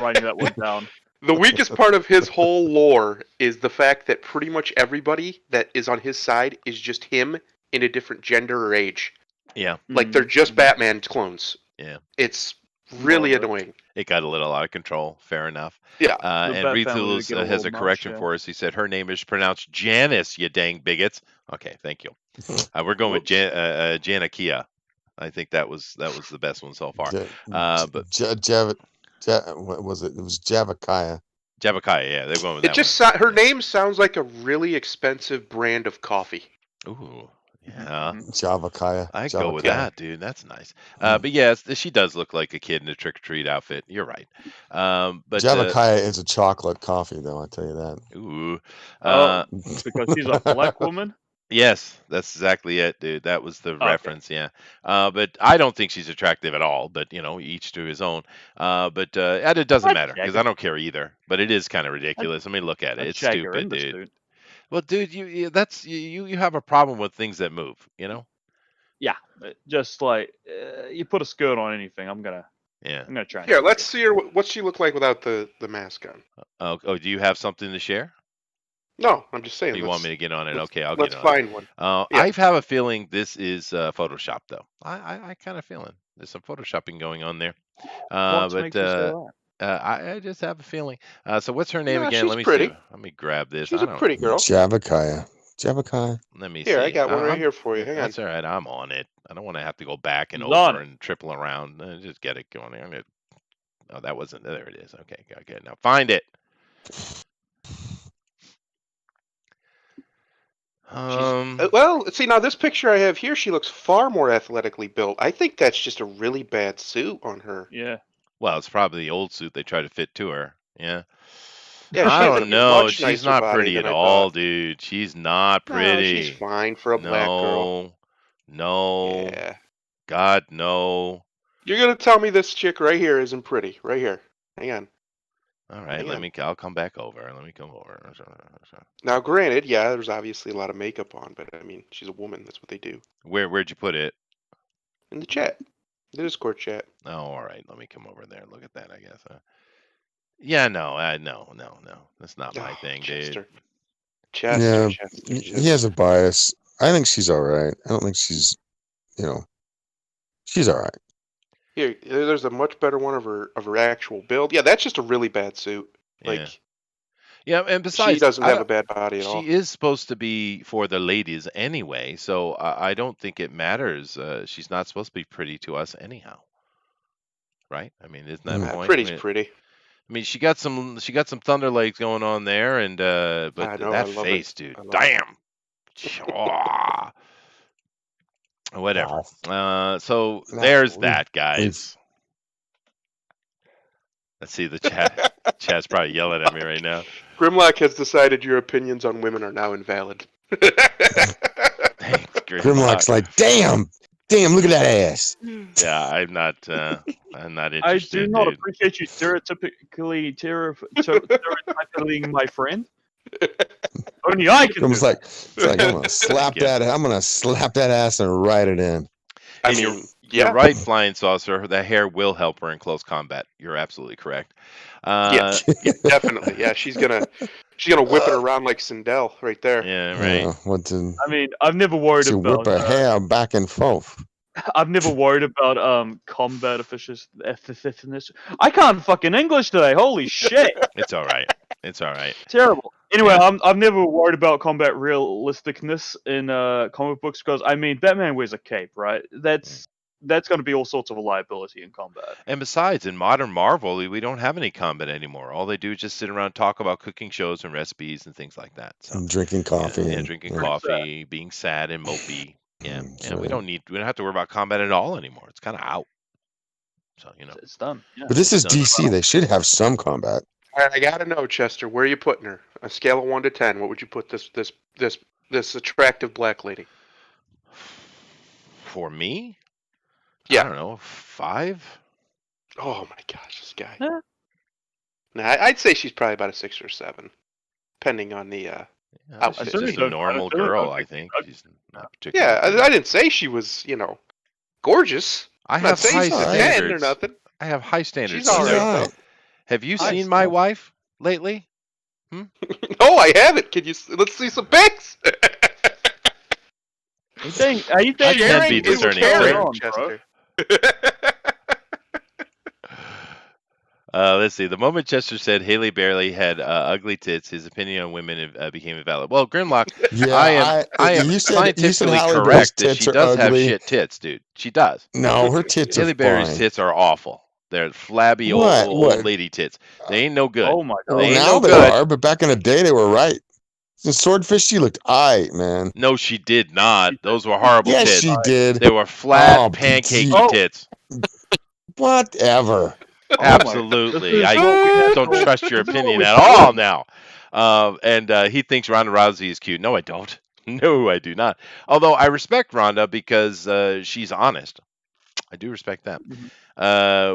writing that one down. The weakest part of his whole lore is the fact that pretty much everybody that is on his side is just him in a different gender or age. Yeah. Like they're just Batman clones. Yeah. It's really Love it. annoying. It got a little out of control. Fair enough. Yeah. The And Bat family Rethul would get a has a little correction much, yeah. for us. He said her name is pronounced Janice, you dang bigots. Okay, thank you. We're going with Janakia. I think that was the best one so far. But What was it? It was Javikaya. Javakai, yeah, they're going with It that just one. her name sounds like a really expensive brand of coffee. Ooh, yeah. Javikaya. I go with Javikaya. that, dude. That's nice. But yes, she does look like a kid in a trick or treat outfit. You're right. But Javikaya is a chocolate coffee, though. I tell you that. ooh, Because she's a black woman. yes, that's exactly it, dude. That was the Okay. reference, yeah. But I don't think she's attractive at all. But each to his own. And it doesn't I'd matter because check I don't care either. But it is kind of ridiculous. I mean, look at it. I'd It's shag her in stupid, the dude. suit. Well, dude, you have a problem with things that move. yeah, just like you put a skirt on anything, I'm gonna Yeah. try. And Here, tweak let's it. see her. What's she look like without the mask on? Oh, do you have something to share? No, I'm just Or saying. you want me to get on it? Let's Okay, I'll get let's on it. find one. Yeah. I have a feeling this is Photoshop, though. I kind of feeling there's some photoshopping going on there. What But makes you say that? I just have a feeling. So what's her name No, again? she's Let me see. pretty. Let me grab this. She's I a don't. pretty girl. Javakiah. Javakiah. Let me Here, I see. got one right here for you. Hang on. That's all right. I'm on it. I don't want to have to go back and He's on over it. and triple around. Just get it going. Oh, that wasn't. There it is. Okay, okay. Now find it. Well, see now this picture I have here, she looks far more athletically built. I think that's just a really bad suit on her. Yeah. Well, it's probably the old suit they try to fit to her. Yeah. Yeah, I she has a don't know. much She's nicer not body pretty than at I all, thought. dude. She's not No, she's pretty. fine for a black girl. No. Yeah. God, no. You're gonna tell me this chick right here isn't pretty? Right here. Hang on. All right, Hang on. I'll come back over. Let me come over. Now, granted, yeah, there's obviously a lot of makeup on, but I mean, she's a woman. That's what they do. Where'd you put it? In the chat, the Discord chat. Oh, all right. Let me come over there and look at that, I guess. Yeah, no. No. That's not my thing, Chester. dude. Yeah, Chester. he has a bias. I think she's all right. I don't think she's, she's all right. Here, there's a much better one of her actual build. Yeah, that's just a really bad suit. Like, yeah, and besides, she doesn't have a bad body at all. She is supposed to be for the ladies anyway, so I don't think it matters. She's not supposed to be pretty to us anyhow, right? I mean, isn't that the point? Pretty's pretty. I mean, she got some thunder legs going on there, and but I know, that I love face, it. dude, I love damn. Aw. Whatever. So there's that, guys. Let's see the chat. Chat's probably yelling at me right now. Grimlock has decided your opinions on women are now invalid. Thanks, Grimlock's like, damn, look at that ass. Yeah, I'm not interested. I do not dude. appreciate you stereotypically stereotyping my friend. Only I can. Grim's like, I'm gonna slap that. I'm gonna slap that ass and write it in. I And mean, you're right, Flying Saucer. The hair will help her in close combat. You're absolutely correct. Yeah, definitely. Yeah, she's gonna whip it around like Sindel right there. Yeah, right. I mean, I've never worried to about whip her hair back and forth. I've never worried about combat efficiency. I can't fucking English today. Holy shit! It's all right. It's all right. Terrible. Anyway, I've never worried about combat realisticness in comic books because I mean, Batman wears a cape, right? That's going to be all sorts of a liability in combat. And besides, in modern Marvel, we don't have any combat anymore. All they do is just sit around and talk about cooking shows and recipes and things like that. So, and drinking coffee. Yeah, drinking coffee, being sad and mopey. Yeah, we don't have to worry about combat at all anymore. It's kind of out. So it's done. Yeah. But this is DC. They should have some combat. All right, I gotta know, Chester, where are you putting her? On a scale of 1 to 10, what would you put this attractive black lady? For me? Yeah. I don't know, 5? Oh my gosh, this guy. Huh? Nah, I'd say she's probably about a 6 or 7, depending on the outfit. She's just a normal girl, I think. She's not particularly. Yeah, I didn't say she was, gorgeous. I have high standards. Or nothing. I have high standards. She's all right. Have you seen my wife lately? No, I haven't. Let's see some pics. Are you I can be discerning. Chester. Let's see. The moment Chester said Haley Bailey had ugly tits, his opinion on women became invalid. Well, Grimlock, I am scientifically correct that she does have shit tits, dude. She does. No, her tits Haley are Bailey's fine. tits are awful. They're flabby old lady tits. They ain't no good. Oh my god! They ain't now no they good. are, but back in the day they were right. In Swordfish, she looked aight, man. No, she did not. Those were horrible tits. Yes, she did. They were flat, pancakey tits. Whatever. Absolutely. I don't trust your opinion at all now. And he thinks Ronda Rousey is cute. No, I don't. No, I do not. Although I respect Ronda because she's honest. I do respect that.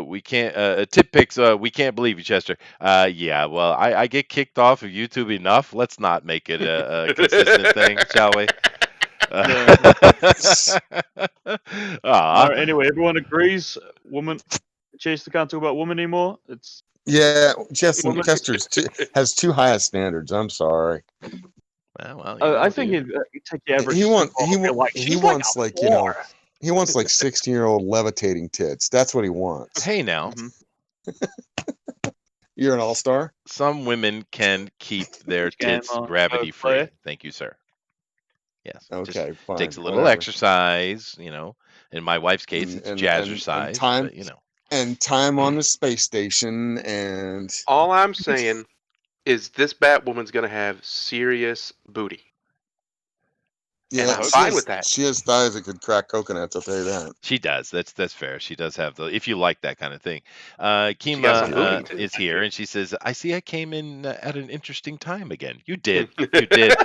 We can't tip picks. We can't believe you, Chester. Yeah, well, I get kicked off of YouTube enough. Let's not make it a consistent thing, shall we? Aw. No, anyway, everyone agrees. Woman, Chase, can't talk about woman anymore. It's Yeah, woman. has too high of standards. I'm sorry. Well, I think dude. you take the average He want he supermodel, wa- you're like, he she's like wants a like 4. he wants like 16-year-old levitating tits. That's what he wants. Hey now, Mhm. You're an all-star. some women can keep their Which game tits on gravity go free. play? Thank you, sir. Yes. Just Okay, takes fine, a little whatever. exercise, In my wife's case, it's And jazzercise, time but. and time on the space station and All I'm saying is this Batwoman's gonna have serious booty, and yeah, I'm hope fine with that. she has thighs that could crack coconuts. I'll tell you that. She does. That's fair. She does have the if you like that kind of thing. She got Kima some booty Yeah. too. is here and she says, "I see I came in at an interesting time again." You did. You did.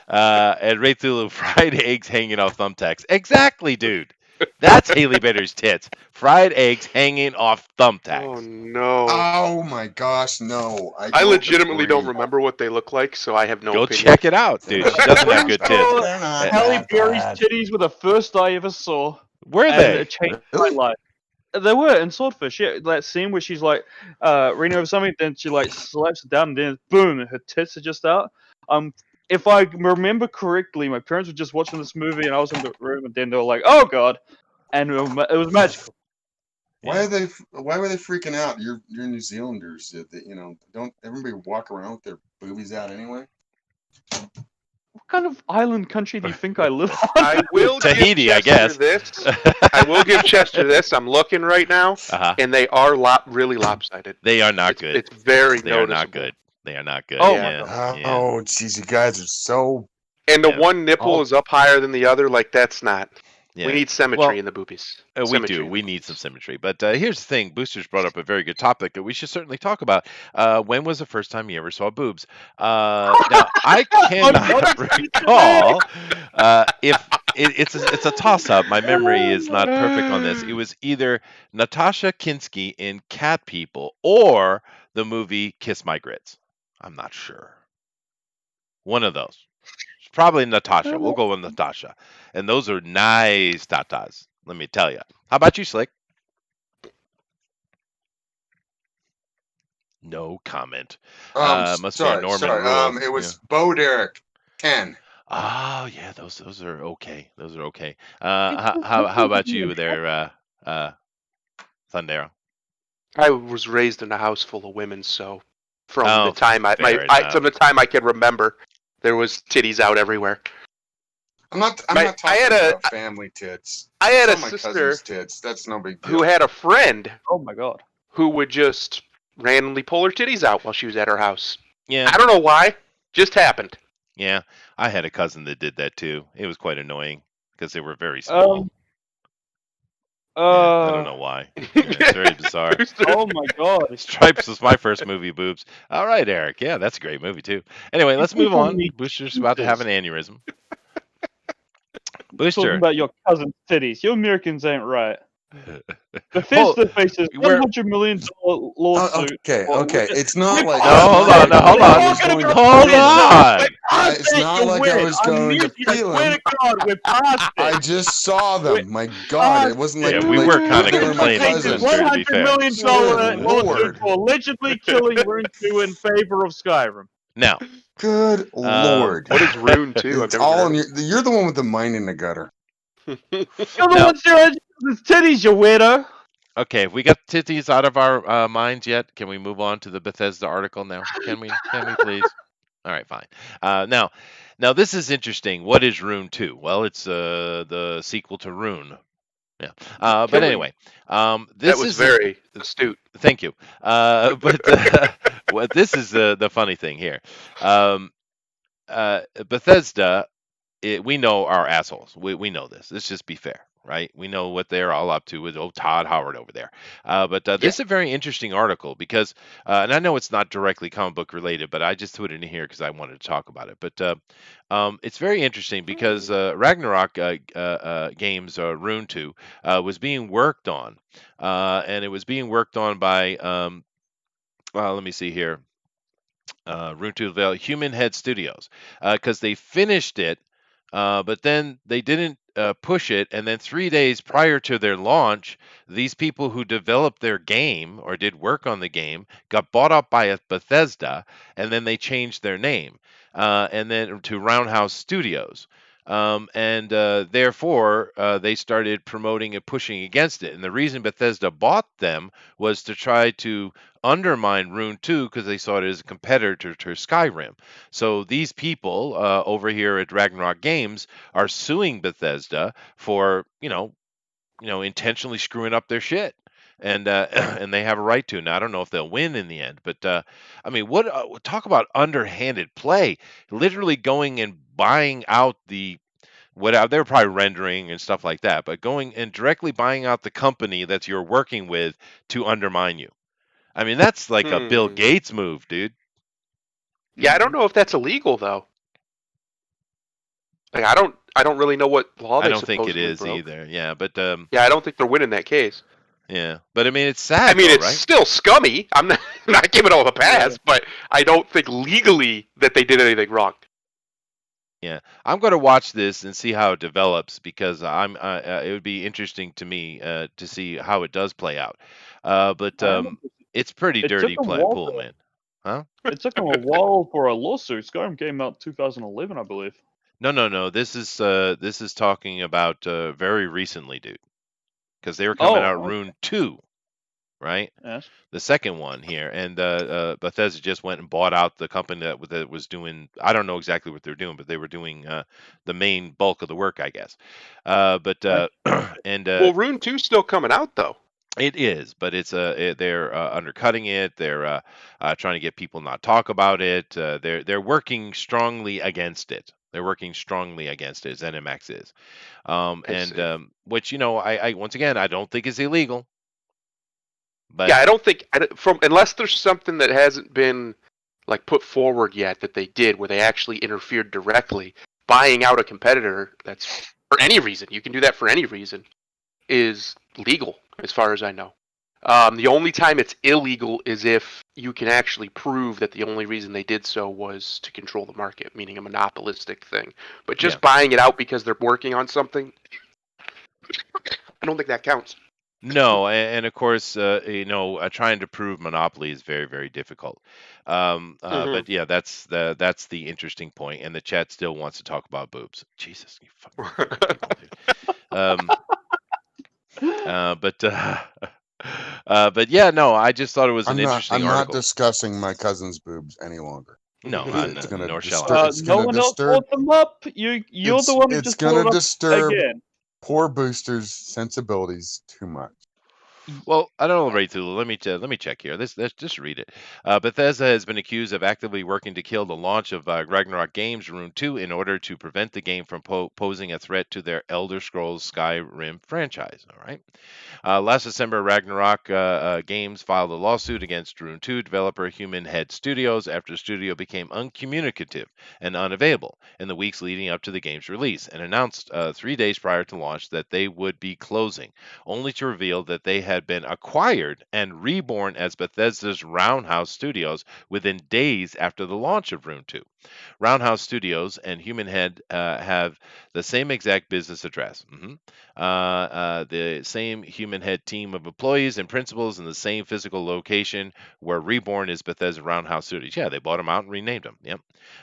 And right through fried eggs hanging off thumbtacks. Exactly, dude. That's Haley Bitter's tits. Fried eggs hanging off Oh thumbtacks. no! Oh my gosh, no! I don't legitimately don't agree. remember what they look like, so I have no Go opinion. check it out, dude. She doesn't have good tits. They're not Halle that Berry's bad. titties were the first I ever saw, Were and they? it changed Really? my life. They were in Swordfish. Yeah, that scene where she's like reading over something, then she like slaps it down, and then boom, her tits are just out. If I remember correctly, my parents were just watching this movie, and I was in the room, and then they were like, "Oh God," and it was magical. Why were they freaking out? You're New Zealanders. Don't everybody walk around with their boobies out anyway? What kind of island country do you think I live on? I will Tahiti, I give Chester guess. this. I will give Chester this. I'm looking right now, Uh-huh. and they are really lopsided. They are not It's, good. it's very They are noticeable. not good. They are not good. Oh, yeah. my Yeah. Oh, jeez, you guys are so. And the Yeah. one nipple is up higher than the other. Like that's not. Yeah. We need symmetry Well, in the boobies. we Symmetry do. in the We need some boobies. symmetry. But here's the thing. Boosters brought up a very good topic that we should certainly talk about. When was the first time you ever saw boobs? Now, I cannot recall if it's a toss-up. My memory is not perfect on this. It was either Natasha Kinski in Cat People or the movie Kiss My Grits. I'm not sure. One of those. It's probably Natasha. We'll go with Natasha. And those are nice tatas, let me tell you. How about you, Slick? No comment. Must be a Norman rule. It was Bo Derek, 10. Oh yeah, those are okay. Those are okay. How about you there, Thundero? I was raised in a house full of women, so from Oh, the time fair enough. from the time I can remember, there was titties out everywhere. I'm not I talking had about family tits. I had Some a of my sister cousin's tits. That's no big deal. who had a friend Oh my God. who would just randomly pull her titties out while she was at her house. Yeah, I don't know why. Just happened. yeah. I had a cousin that did that too. It was quite annoying because they were very small. I don't know why. Yeah, it's very bizarre. Oh my God. Stripes was my first movie, boobs. All right, Eric. Yeah, that's a great movie too. Anyway, let's move on. Booster's about to have an aneurysm. Talking Booster. about your cousin's titties. You Americans ain't right. Bethesda faces we're- $100 million lawsuit. Okay. It's not like. No, hold on. No, hold on. Hold on. It's not like I was going to feel Swear them. to God, we're past I it. just saw them. My God, it wasn't like Yeah, we like, were kind of they were my complaining, cousins. Booster, to be $100 fair. million Good lawsuit Lord. for allegedly killing Rune 2 in favor of Skyrim. Now, Good Lord. What is Rune 2? I've It's never all heard in you're the one with the mind in the gutter. You're the Now- one stealing his titties, you weirdo. okay, if we got titties out of our minds yet, can we move on to the Bethesda article now? Can we please? All right, fine. Now this is interesting. What is Rune 2? Well, it's the sequel to Rune. Yeah. But Killing. anyway, That this was is very astute. Thank you. But what this is the funny thing here. Bethesda, we know are assholes. We know this. Let's just be fair, right? We know what they're all up to with old Todd Howard over there. But this is a very interesting article because, and I know it's not directly comic book related, but I just put it in here because I wanted to talk about it. But it's very interesting because Ragnarok Games Rune 2 was being worked on, and it was being worked on by let me see here. Rune 2 Human Head Studios, because they finished it But then they didn't push it, and then 3 days prior to their launch, these people who developed their game or did work on the game got bought up by a Bethesda, and then they changed their name, and then to Roundhouse Studios. And therefore, they started promoting and pushing against it. And the reason Bethesda bought them was to try to undermine Rune 2 because they saw it as a competitor to Skyrim. So these people over here at Ragnarok Games are suing Bethesda for, intentionally screwing up their shit. And and they have a right to. Now I don't know if they'll win in the end, but I mean, what talk about underhanded play? Literally going and buying out the whatever they're probably rendering and stuff like that, but going and directly buying out the company that you're working with to undermine you. I mean, that's like a Bill Hmm. Gates move, dude. Yeah, I don't know if that's illegal though. Like I don't really know what law I they don't think it supposedly is broke. either. Yeah, but Yeah, I don't think they're winning that case. yeah, but I mean, it's I sad mean, though, it's right? still scummy. I'm not, not giving them a Yeah. pass, but I don't think legally that they did anything wrong. Yeah, I'm going to watch this and see how it develops because it would be interesting to me to see how it does play out. But I remember it's pretty it took dirty a while. pool, man. Huh? It took them a while for a lawsuit. Skyrim came out 2011, I believe. No, no, no. This is talking about very recently, dude. Because they were coming out Oh, Rune 2, right? yes. The second one here, and Bethesda just went and bought out the company that was doing. I don't know exactly what they're doing, but they were doing the main bulk of the work, I guess. But I, and Well, Rune 2's still coming out though. it is, but they're undercutting it. They're trying to get people not talk about it. They're working strongly against it. They're working strongly against it, as NMX is. I And see. which I once again I don't think is illegal, but Yeah, I don't think from unless there's something that hasn't been like put forward yet that they did where they actually interfered directly, buying out a competitor that's for any reason. You can do that for any reason is legal as far as I know. The only time it's illegal is if you can actually prove that the only reason they did so was to control the market, meaning a monopolistic thing. But yeah. just buying it out because they're working on something, I don't think that counts. No, and of course, trying to prove monopoly is very, very difficult. Hmm. But yeah, that's the interesting point, and the chat still wants to talk about boobs. Jesus, you fucking people, dude. But but yeah, no, I just thought it was an interesting I'm not article. discussing my cousin's boobs any longer. No, It's gonna nor shall I. disturb. It's no gonna one else disturb. brought them up. You're the one who It's just brought gonna it up disturb again. poor boosters' sensibilities too much. Well, I don't know, Ray Thulu. Let me check here. Let's just read it. Bethesda has been accused of actively working to kill the launch of Ragnarok Games Rune 2 in order to prevent the game from posing a threat to their Elder Scrolls Skyrim franchise. All right. Last December, Ragnarok Games filed a lawsuit against Rune 2 developer Human Head Studios after the studio became uncommunicative and unavailable in the weeks leading up to the game's release, and announced 3 days prior to launch that they would be closing, only to reveal that they had been acquired and reborn as Bethesda's Roundhouse Studios within days after the launch of Rune 2. Roundhouse Studios and Human Head have the same exact business address. The same Human Head team of employees and principals in the same physical location where Reborn is Bethesda Roundhouse Studios. Yeah, they bought them out and renamed them. Yep.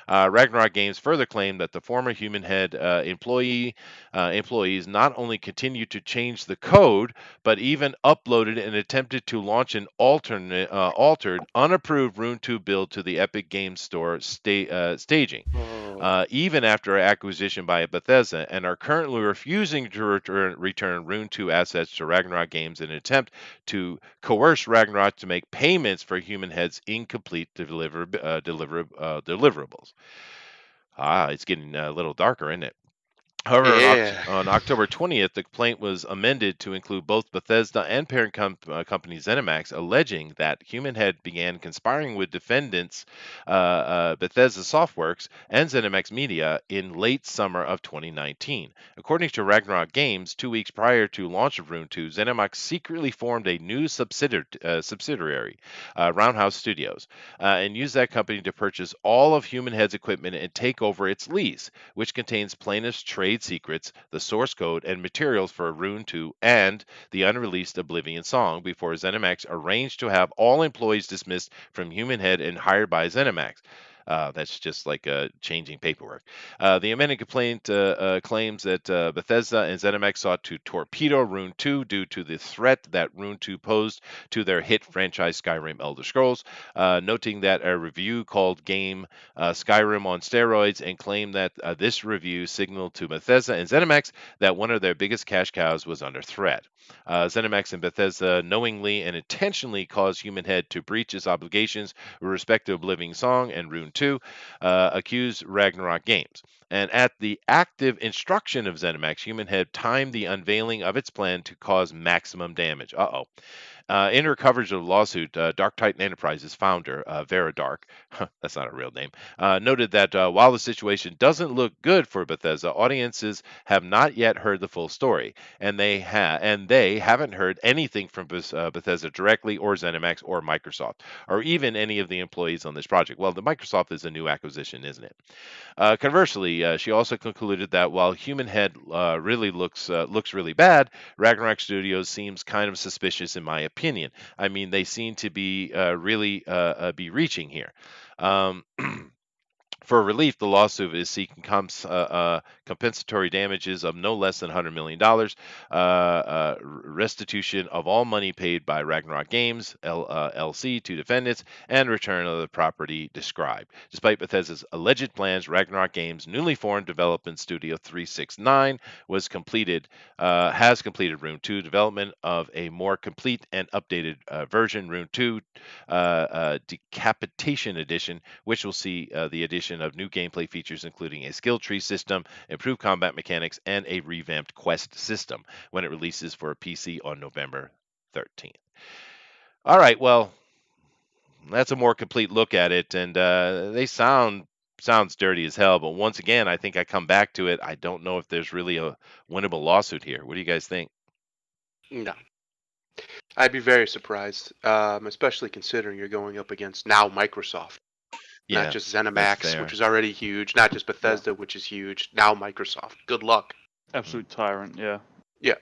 Ragnarok Games further claimed that the former Human Head employees not only continued to change the code, but even uploaded and attempted to launch an altered, unapproved Rune 2 build to the Epic Games Store staging, Oh. even after acquisition by Bethesda, and are currently refusing to return Rune 2 assets to Ragnarok Games in an attempt to coerce Ragnarok to make payments for Human Head's incomplete deliverables. It's getting a little darker, isn't it? However, Yeah. on October 20th, the complaint was amended to include both Bethesda and parent company ZeniMax, alleging that Human Head began conspiring with defendants Bethesda Softworks and ZeniMax Media in late summer of 2019. According to Ragnarok Games, 2 weeks prior to launch of Rune 2, ZeniMax secretly formed a new subsidiary, Roundhouse Studios, and used that company to purchase all of Human Head's equipment and take over its lease, which contains plaintiff's trade secrets, the source code, and materials for Rune 2 and the unreleased Oblivion song before ZeniMax arranged to have all employees dismissed from Human Head and hired by ZeniMax. That's just like changing paperwork. The amended complaint claims that Bethesda and ZeniMax sought to torpedo Rune 2 due to the threat that Rune 2 posed to their hit franchise Skyrim Elder Scrolls, noting that a review called Game Skyrim on steroids and claimed that this review signaled to Bethesda and ZeniMax that one of their biggest cash cows was under threat. ZeniMax and Bethesda knowingly and intentionally caused Human Head to breach its obligations with respect to Oblivion Song and Rune 2, accused Ragnarok Games. And at the active instruction of ZeniMax, Human Head timed the unveiling of its plan to cause maximum damage. In her coverage of the lawsuit, Dark Titan Enterprises founder, Vera Dark, that's not a real name, noted that while the situation doesn't look good for Bethesda, audiences have not yet heard the full story, and they haven't heard anything from Bethesda directly, or ZeniMax, or Microsoft, or even any of the employees on this project. Well, the Microsoft is a new acquisition, isn't it? Conversely, she also concluded that while Human Head really looks really bad, Ragnarok Studios seems kind of suspicious, in my opinion. I mean, they seem to be really be reaching here. Um, For relief, the lawsuit is seeking compensatory damages of no less than $100 million, restitution of all money paid by Ragnarok Games, LC, to defendants, and return of the property described. Despite Bethesda's alleged plans, Ragnarok Games' newly formed development studio 369 has completed Rune 2 development of a more complete and updated version, Rune 2 Decapitation Edition, which will see the addition of new gameplay features, including a skill tree system, improved combat mechanics, and a revamped quest system when it releases for a PC on November 13th. All right, well, that's a more complete look at it, and they sounds dirty as hell. But once again, I think I come back to it. I don't know if there's really a winnable lawsuit here. What do you guys think? No. I'd be very surprised, especially considering you're going up against now Microsoft. Yeah, not just that's ZeniMax, fair. which is already huge, not just Bethesda, which is huge, now Microsoft. Good luck. Absolute tyrant. Yeah. Yeah.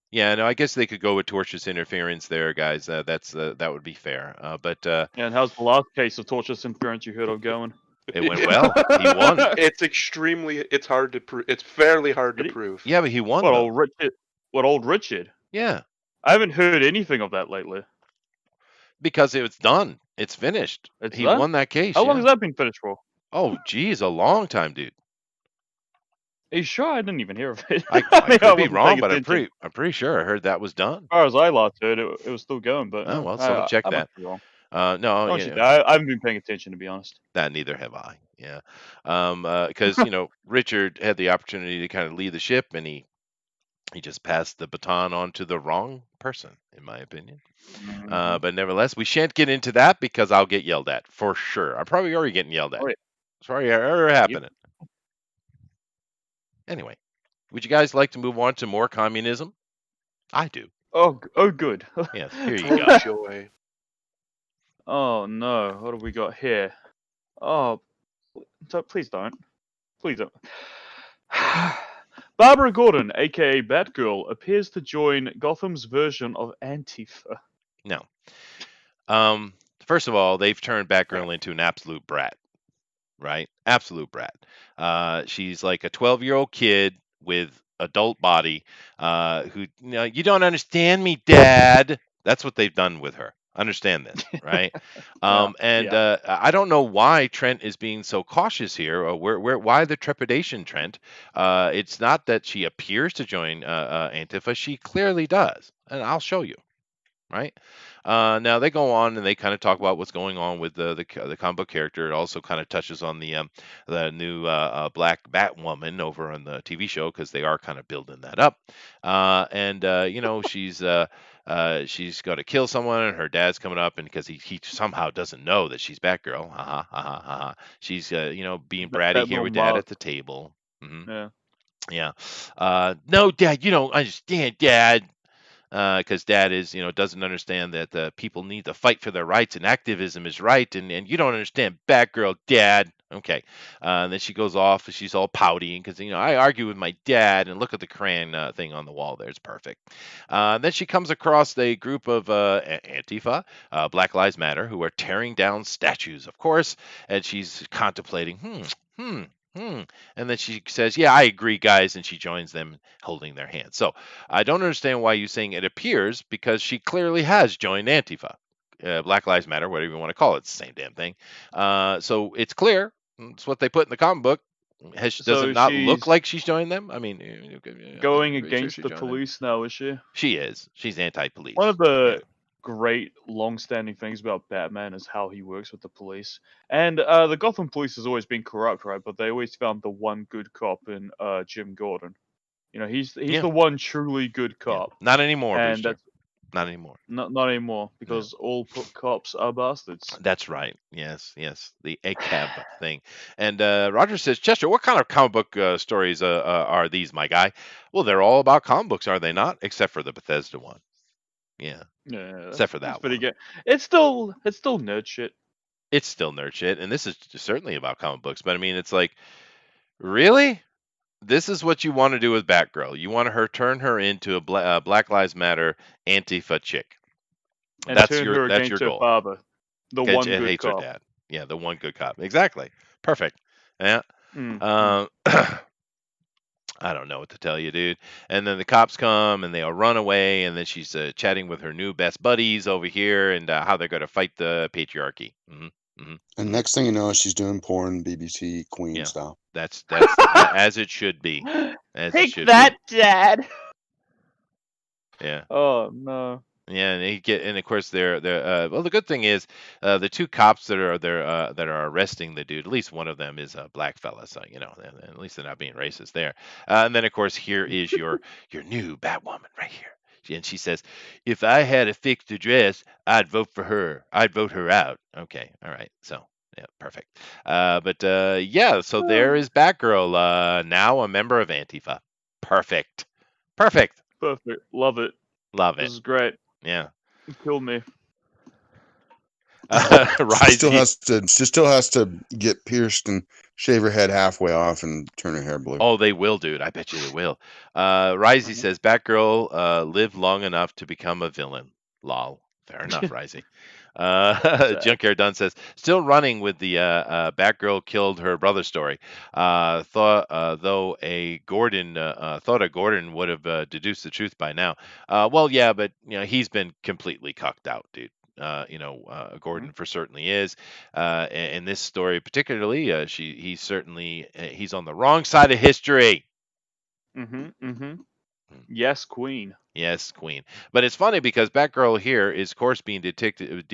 Yeah, no, I guess they could go with tortious interference there, guys. That would be fair. But And how's the last case of tortious interference you heard of going? it went well. He won. It's hard to prove. It's fairly hard to Did he? prove. Yeah, but he won. What Though. old Richard? What old Richard? Yeah, I haven't heard anything of that lately. because it's done. It's finished. It's He done? won that case. How long Yeah. has that been finished for? Oh, geez, a long time, dude. Are you sure? I didn't even hear of it. I mean, could be wasn't wrong, paying but attention. I'm pretty sure I heard that was done. As far as I last heard, it was still going. But Oh well, someone check I that. must be wrong. No, Honestly, I haven't been paying attention, to be honest. that neither have I. Yeah, because Richard had the opportunity to kind of lead the ship, and he just passed the baton on to the wrong person, in my opinion. Mhm. But nevertheless, we shan't get into that because I'll get yelled at for sure. I'm probably already getting yelled at. Oh, yeah. It's already happening. Anyway, would you guys like to move on to more communism? I do. Oh, good. Yes, here you Oh, go. joy. Oh no, what have we got here? Oh, please don't. Please don't. Barbara Gordon, aka Batgirl, appears to join Gotham's version of Antifa. No. First of all, they've turned Batgirl into an absolute brat, right? Absolute brat. She's like a 12-year-old kid with adult body, who, you don't understand me, Dad. That's what they've done with her. Understand this, right? I don't know why Trent is being so cautious here, or why the trepidation, Trent. It's not that she appears to join Antifa; she clearly does, and I'll show you. right? Now they go on and they kind of talk about what's going on with the comic book character. It also kind of touches on the new Black Batwoman over on the TV show because they are kind of building that up. And you know she's got to kill someone, and her dad's coming up, and because he somehow doesn't know that she's Batgirl. She's you know being bratty That here little with Dad mark. at the table. Hmm. Yeah. Yeah. No, Dad, you don't understand, Dad, because Dad is, you know, doesn't understand that people need to fight for their rights and activism is right, and you don't understand, Batgirl, Dad. Okay, and then she goes off, and she's all pouty because you know I argue with my dad, and look at the crayon thing on the wall there, it's perfect. Then she comes across a group of Antifa, Black Lives Matter, who are tearing down statues, of course, and she's contemplating, hmm. Hmm. And then she says, "Yeah, I agree, guys," and she joins them, holding their hands. So I don't understand why you're saying it appears because she clearly has joined Antifa. Black Lives Matter, whatever you want to call it, it's the same damn thing. So it's clear. It's what they put in the comic book. Does it So not look she's like she's joined them? I mean, going I'm pretty sure against she's the joined them. police now, is she? She is. She's One anti-police. of Yeah. the great long-standing things about Batman is how he works with the police. And the Gotham police has always been corrupt, right? But they always found the one good cop in Jim Gordon. You know, he's Yeah. the one truly good Yeah. cop, Not anymore, and Booster. that's Not anymore. not anymore No. because all cops are bastards. That's right. Yes, yes. The ACAB thing. And Roger says, Chester, what kind of comic book stories are these, my guy? Well, they're all about comic books, are they not? Except for the Bethesda one. Yeah, Yeah, except for that's that pretty one. good. It's still nerd shit. It's still nerd shit, and this is certainly about comic books. But I mean, it's like, really? This is what you want to do with Batgirl? You want her turn her into a Black Lives Matter Antifa chick? And turn her That's your against her goal. father, the And one good hates her cop. dad. Yeah, the one good cop. Exactly. Perfect. Yeah. Mm, mm. Um, I don't know what to tell you, dude. And then the cops come and they'll run away, and then she's chatting with her new best buddies over here and how they're going to fight the patriarchy. And next thing you know, she's doing porn, BBC Queen Yeah, style. that's as it should be, as it Take should that, be. Dad. Yeah. Oh no. Yeah, and of course they're well the good thing is the two cops that are arresting the dude, at least one of them is a black fella, so you know at least they're not being racist there. And then of course here is your new Batwoman right here. And she says, "If I had a fixed address, I'd vote for her. I'd vote her out." Okay, all right, so yeah, perfect. But yeah, so there is Batgirl, now a member of Antifa. Perfect, perfect. Perfect. Love it. Love This it. is great. Yeah. Kill me. She still Risey. has to get pierced and shave her head halfway off and turn her hair blue. Oh, they will, dude. I bet you they will. Risey says Batgirl lived long enough to become a villain. Lol. Fair enough, Risey. Sad. Junkyard Dunn says still running with the Batgirl killed her brother story. Thought though a Gordon thought a Gordon would have deduced the truth by now. Well, yeah, but you know he's been completely cucked out, dude. Gordon for certainly is. In this story, particularly, he's certainly he's on the wrong side of history. Yes, Queen. Yes, Queen. But it's funny because Batgirl here is, of course, being depicted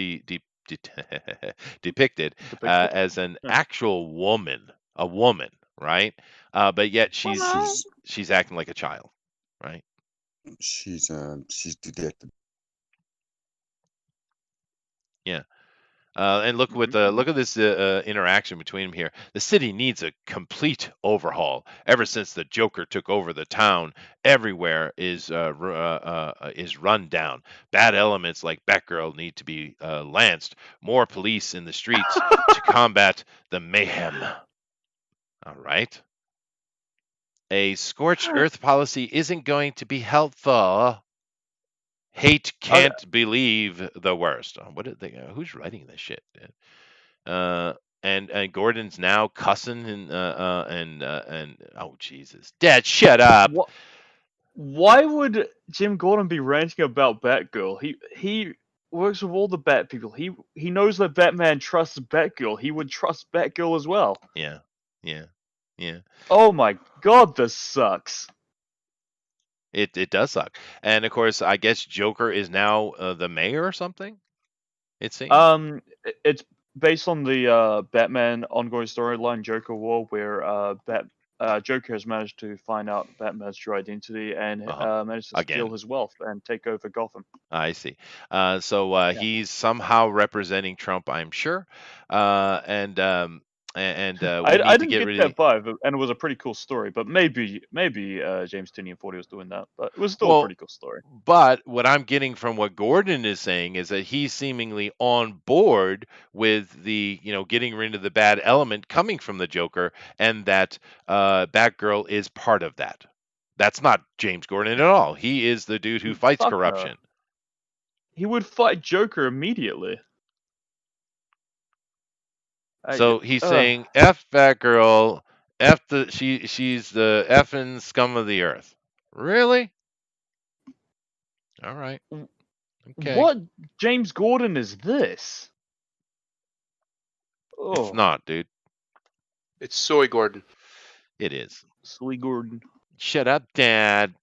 Depicted. as an Yeah. actual woman, a woman, right? But yet Well, she's acting like a child, right? She's dejected. Yeah. And look look at this interaction between them here. The city needs a complete overhaul. Ever since the Joker took over the town, everywhere is run down. Bad elements like Batgirl need to be lanced. More police in the streets to combat the mayhem. All right. A scorched earth policy isn't going to be helpful. Hate can't believe the worst. What did they? Who's writing this shit? Uh, and Gordon's now cussing and oh Jesus, Dad, shut up. What? Why would Jim Gordon be ranting about Batgirl? He works with all the Bat people. He knows that Batman trusts Batgirl. He would trust Batgirl as well. Yeah, yeah, yeah. Oh my God, this sucks. It does suck. And of course, I guess Joker is now the mayor or something. It seems. It's based on the Batman ongoing storyline, Joker War, where Joker has managed to find out Batman's true identity and Uh huh. managed to steal Again. his wealth and take over Gotham. I see. So Yeah. he's somehow representing Trump, I'm sure. Uh, and um, we I need to didn't get get rid of that the. vibe, and it was a pretty cool story. But maybe James Tynion thought he was doing that, but it was still a Well, pretty cool story. but what I'm getting from what Gordon is saying is that he's seemingly on board with the, getting rid of the bad element coming from the Joker, and that Batgirl is part of that. That's not James Gordon at all. He is the dude who fights Fuck no. corruption. He would fight Joker immediately. So he's saying F Batgirl, she's the effing scum of the earth. Really? All right. Okay. What James Gordon is this? It's Oh, not, dude. It's Soy Gordon. It is. Silly Gordon. Shut up, Dad.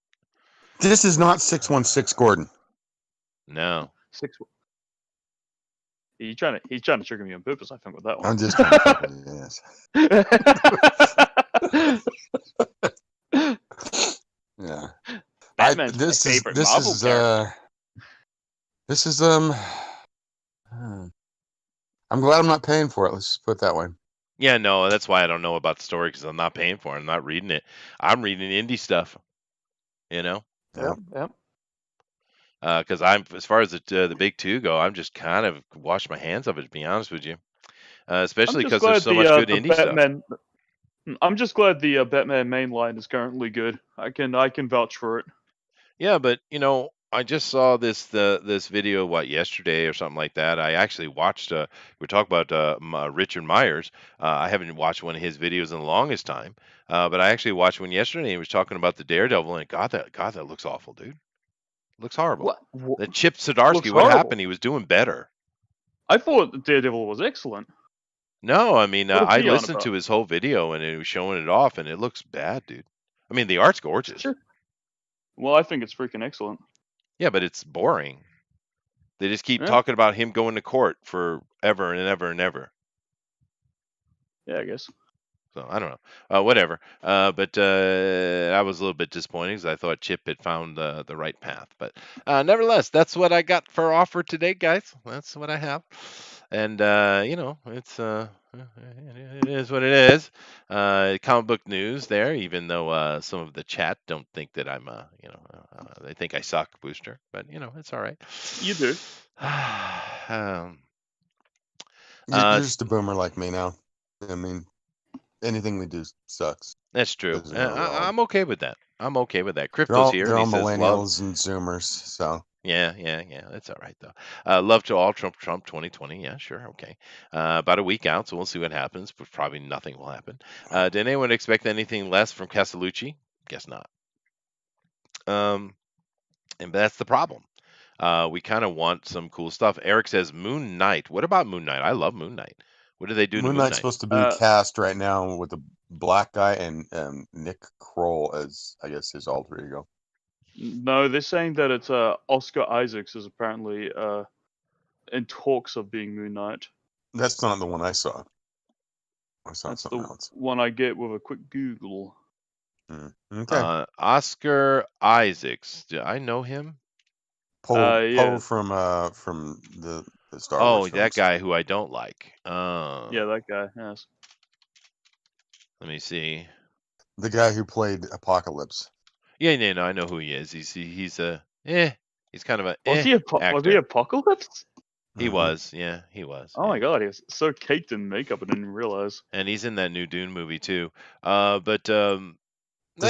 This is not 616 Gordon. No. Six. He's trying to trigger me on purpose, I think, with that one. I'm just trying to yes. Yeah. Batman's my favorite Marvel character. This is I'm glad I'm not paying for it. Let's just put it that way. Yeah, no, that's why I don't know about the story, because I'm not paying for it. I'm not reading it. I'm reading indie stuff, Yep. because I'm, as far as the big two go, I'm just kind of wash my hands of it, to be honest with you. Especially I'm just because there's glad so much good the indie stuff. Batman. I'm just glad the Batman mainline is currently good. I can vouch for it. Yeah, but I just saw this video yesterday or something like that. I actually watched. We talk about Richard Myers. I haven't watched one of his videos in the longest time, but I actually watched one yesterday. He was talking about the Daredevil, and God, that looks awful, dude. Looks horrible. What The Chip looks Zdarsky, what horrible? happened? He was doing better. I thought Daredevil was excellent. No, I mean, What is I he on listened about? to his whole video, and it was showing it off, and it looks bad, dude. I mean, the art's gorgeous. Sure. Well, I think it's freaking excellent. Yeah, but it's boring. They just keep Yeah. talking about him going to court forever and ever and ever. Yeah, I guess. So I don't know, whatever. But I was a little bit disappointed because I thought Chip had found the right path. But nevertheless, that's what I got for offer today, guys. That's what I have, and it's it is what it is. Comic book news there, even though some of the chat don't think that I'm they think I suck, Booster. But it's all right. You do. You're just a boomer like me now. I mean, anything we do sucks. That's true. Doesn't really well. I'm okay with that. I'm okay with that. They're Crypto's all here, they're and he all says love. millennials and Zoomers, so Yeah. That's all right though. Love to all Trump 2020. Yeah, sure, okay. About a week out, so we'll see what happens. But probably nothing will happen. Did anyone expect anything less from Castellucci? Guess not. And that's the problem. We kind of want some cool stuff. Eric says Moon Knight. What about Moon Knight? I love Moon Knight. What do they do to Moon Moon Knight's Knight? supposed to be cast right now with a black guy and Nick Kroll as, I guess, his alter ego. No, they're saying that it's Oscar Isaacs is apparently in talks of being Moon Knight. That's not the one I saw. I saw That's something the else. one I get with a quick Google. Okay. Oscar Isaacs. Do I know him? Poe from the Star Wars films. That guy who I don't like. Yeah, that guy. Yes. Let me see. The guy who played Apocalypse. Yeah, no, I know who he is. He's he's kind of a Was he Apocalypse? He was, yeah, he was. Oh my god, he was so caked in makeup I didn't realize. And he's in that new Dune movie too. Does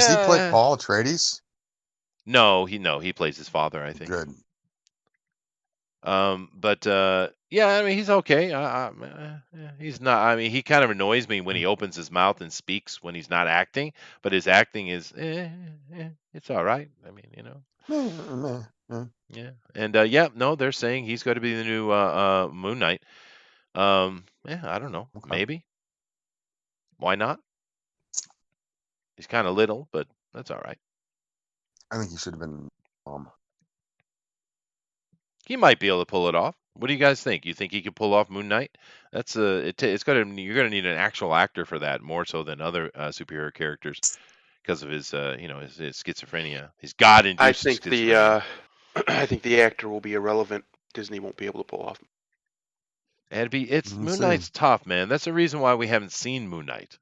he play Paul Atreides? No, he plays his father, I think. Good. Yeah, I mean, he's okay. He's not. I mean, he kind of annoys me when he opens his mouth and speaks when he's not acting. But his acting is, it's all right. I mean, yeah. And no, they're saying he's going to be the new Moon Knight. Yeah, I don't know. Okay. Maybe. Why not? He's kind of little, but that's all right. I think he should have been. He might be able to pull it off. What do you guys think? You think he could pull off Moon Knight? That's it's gonna you're gonna need an actual actor for that more so than other superhero characters because of his his schizophrenia, his I God-induced think schizophrenia. the I think the actor will be irrelevant. Disney won't be able to pull off. And it's Let's Moon see. Knight's tough, man. That's the reason why we haven't seen Moon Knight.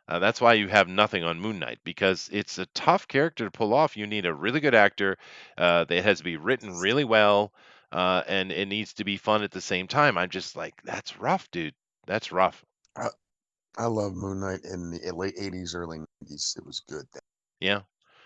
That's why you have nothing on Moon Knight because it's a tough character to pull off. You need a really good actor. That has to be written really well, and it needs to be fun at the same time. I'm just like, that's rough, dude. That's rough. I, I love Moon Knight in the late '80s, early '90s. It was good. Yeah.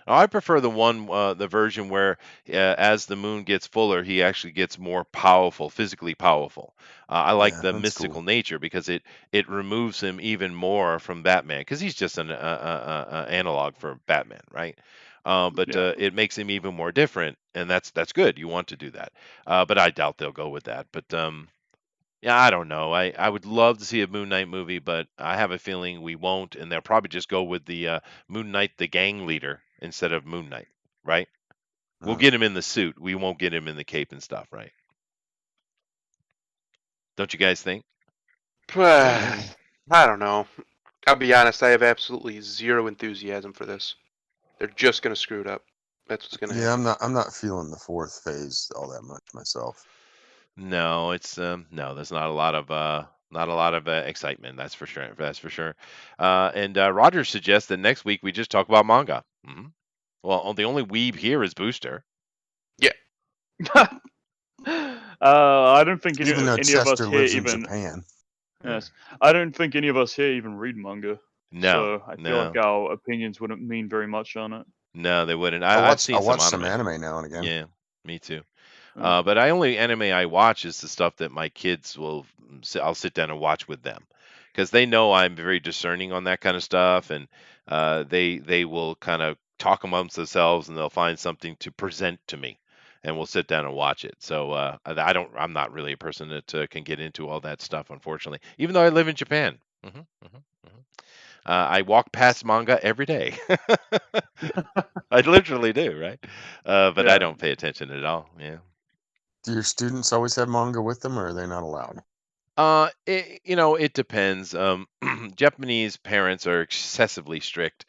I prefer the version where, as the moon gets fuller, he actually gets more powerful, physically powerful. I like Yeah, the that's cool. mystical nature because it removes him even more from Batman because he's just an analog for Batman, right? But Yeah. it makes him even more different, and that's good. You want to do that, but I doubt they'll go with that. But yeah, I don't know. I would love to see a Moon Knight movie, but I have a feeling we won't, and they'll probably just go with the Moon Knight, the gang leader, instead of Moon Knight, right? We'll Uh, get him in the suit. We won't get him in the cape and stuff, right? Don't you guys think? yeah, maybe. I don't know. I'll be honest. I have absolutely zero enthusiasm for this. They're just gonna screw it up. That's what's gonna Yeah, happen. I'm not feeling the fourth phase all that much myself. No, it's no. There's not a lot of excitement. That's for sure. That's for sure. And Roger suggests that next week we just talk about manga. Well, the only weeb here is Booster. Yeah. I don't think Even though any of us Chester here lives in even. Japan. Yes, I don't think any of us here even read manga, No, so I feel like no, our opinions wouldn't mean very much on it. no. They wouldn't. I've I seen some watch some anime. anime now and again. Yeah, me too. Uh, But I only anime I watch is the stuff that my kids I'll sit down and watch with them because they know I'm very discerning on that kind of stuff, and they will kind of talk amongst themselves and they'll find something to present to me, and we'll sit down and watch it. So I'm not really a person that can get into all that stuff, unfortunately, even though I live in Japan. I walk past manga every day. I literally do, right? But I yeah, don't pay attention at all. Yeah. Do your students always have manga with them, or are they not allowed? It depends. Japanese parents are excessively strict.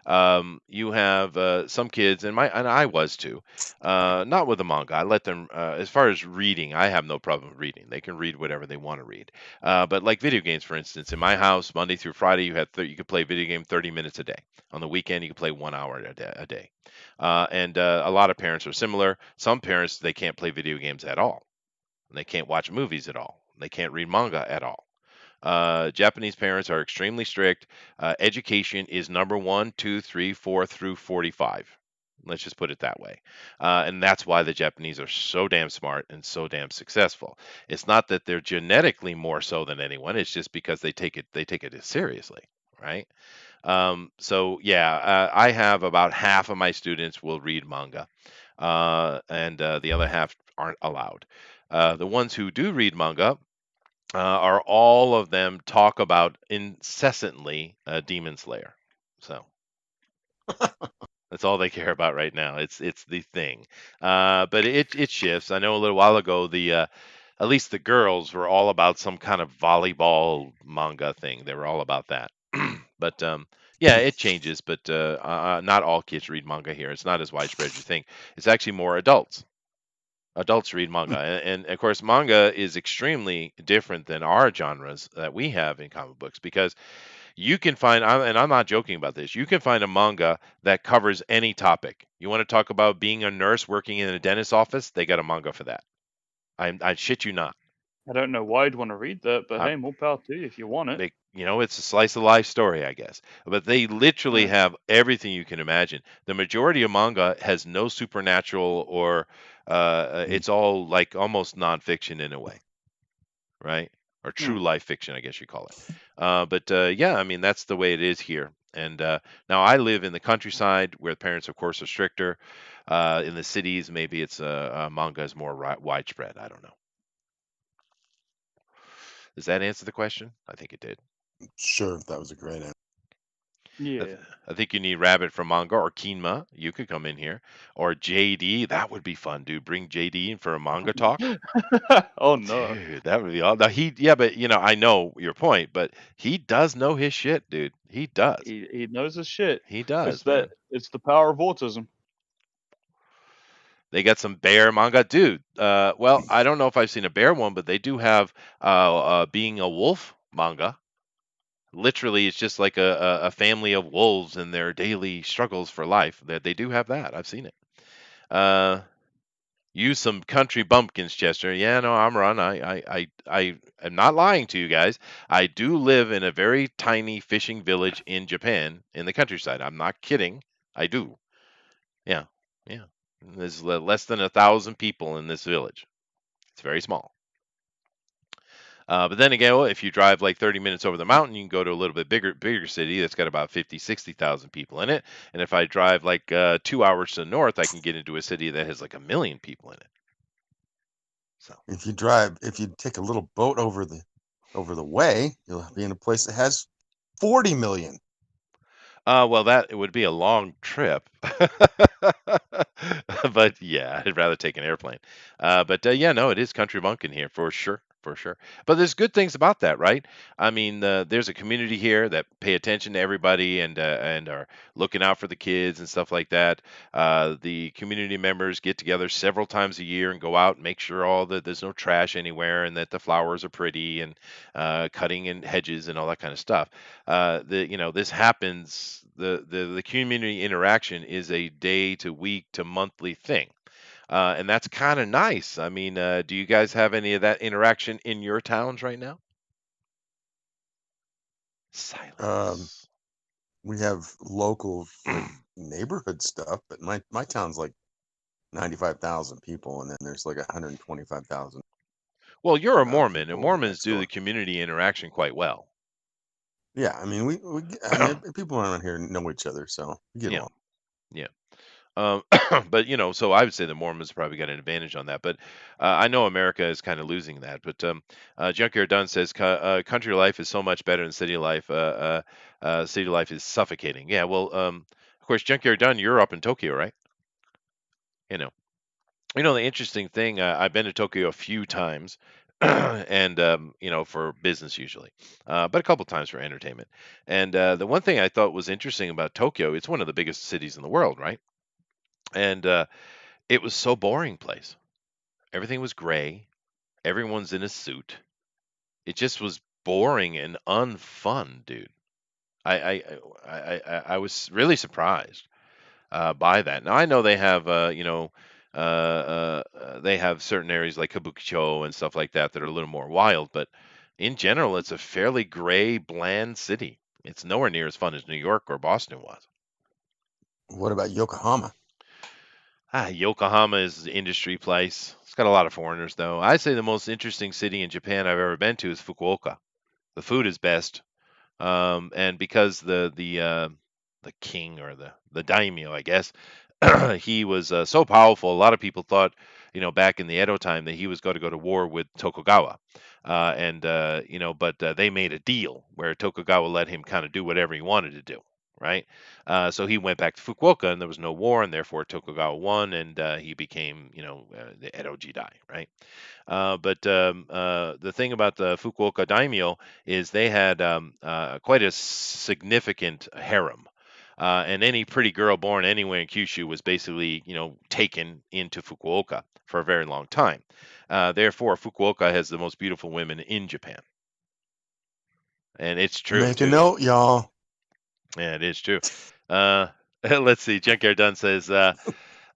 You have some kids, and I was too. Not with the manga. I let them. As far as reading, I have no problem with reading. They can read whatever they want to read. But like video games, for instance, in my house, Monday through Friday, you could play video game 30 minutes a day. On the weekend, you could play 1 hour a day. And a lot of parents are similar. Some parents they can't play video games at all. They can't watch movies at all. They can't read manga at all. Japanese parents are extremely strict. Education is number one, two, three, four through 45. Let's just put it that way. And that's why the Japanese are so damn smart and so damn successful. It's not that they're genetically more so than anyone. It's just because they take it seriously, right? So yeah, I have about half of my students will read manga, and the other half aren't allowed. The ones who do read manga are all of them talk about incessantly Demon Slayer. So that's all they care about right now. It's the thing, but it shifts. I know a little while ago at least the girls were all about some kind of volleyball manga thing. They were all about that. But yeah, it changes. But not all kids read manga here. It's not as widespread as you think. It's actually more adults. Adults read manga, and of course, manga is extremely different than our genres that we have in comic books because you can find, and I'm not joking about this, you can find a manga that covers any topic. You want to talk about being a nurse working in a dentist's office? They got a manga for that. I shit you not. I don't know why I'd want to read that, but I, hey, more power to you if you want it. it's a slice of life story, I guess. But they literally Uh, have everything you can imagine. The majority of manga has no supernatural or it's all like almost nonfiction in a way, right? Or hmm. true life fiction, I guess you call it. But yeah, I mean that's the way it is here. And now I live in the countryside where the parents, of course, are stricter. In the cities, maybe it's manga is more widespread. I don't know. Does that answer the question? I think it did. Sure, that was a great answer. I Yeah. th- I think you need Rabbit from manga or Kinma. You could come in here or JD. That would be fun, dude. Bring JD in for a manga talk. Oh no. Dude, that would be all. Now yeah, but I know your point, but he does know his shit, dude. He does. He knows his shit. He It's does, that man. it's the power of autism. They got some bear manga, dude. Well, I don't know if I've seen a bear one, but they do have being a wolf manga. Literally, it's just like a family of wolves and their daily struggles for life. That they do have that. I've seen it. Uh, Use some country bumpkins, Chester. Yeah, no, I'm run. I am not lying to you guys. I do live in a very tiny fishing village in Japan, in the countryside. I'm not kidding. I do. Yeah, yeah. There's less than 1,000 people in this village. It's very small. But then again, well, if you drive like 30 minutes over the mountain, you can go to a little bit bigger city that's got about 50, 60,000 people in it. And if I drive like 2 hours to the north, I can get into a city that has like 1 million people in it. So, If you take a little boat over the way, you'll be in a place that has 40 million. well, that it would be a long trip, but yeah, I'd rather take an airplane. But yeah, no, it is country bunking here for sure, for sure. But there's good things about that, right? I mean, there's a community here that pay attention to everybody and are looking out for the kids and stuff like that. The community members get together several times a year and go out and make sure all that there's no trash anywhere and that the flowers are pretty and cutting in hedges and all that kind of stuff. This happens. The community interaction is a day to week to monthly thing, and that's kind of nice. I mean, do you guys have any of that interaction in your towns right now? Um, Silence. we have local like neighborhood stuff, but my town's like 95,000 people, and then there's like 125,000 Well, you're a Mormon, and people over Mormons next do the door. community interaction quite well. Yeah, I mean I mean people around here know each other, so we get Yeah, along. yeah. Um, but so I would say the Mormons probably got an advantage on that. But I know America is kind of losing that. But Junkyard Dunn says country life is so much better than city life. City life is suffocating. Yeah, well, of course, Junkyard Dunn, you're up in Tokyo, right? You know, the interesting thing. I've been to Tokyo a few times, and for business usually, but a couple times for entertainment. And the one thing I thought was interesting about Tokyo, it's one of the biggest cities in the world, right? And it was so boring place. Everything was gray. Everyone's in a suit. It just was boring and unfun, dude. I I was really surprised by that. Now I know they have they have certain areas like Kabukicho and stuff like that that are a little more wild, but in general, it's a fairly gray, bland city. It's nowhere near as fun as New York or Boston was. What about Yokohama? Yokohama is the industry place. It's got a lot of foreigners, though. I'd say the most interesting city in Japan I've ever been to is Fukuoka. The food is best, and because the king or the daimyo, I guess, he was so powerful. A lot of people thought, back in the Edo time, that he was going to go to war with Tokugawa, and but they made a deal where Tokugawa let him kind of do whatever he wanted to do. Right, so he went back to Fukuoka, and there was no war, and therefore Tokugawa won, and he became, the Edo Jidai. Right, but the thing about the Fukuoka daimyo is they had quite a significant harem. And any pretty girl born anywhere in Kyushu was basically, taken into Fukuoka for a very long time. Therefore, Fukuoka has the most beautiful women in Japan, and it's true Make a too. note, y'all. Yeah, it is true. Uh, let's see. Junkyard Dunn says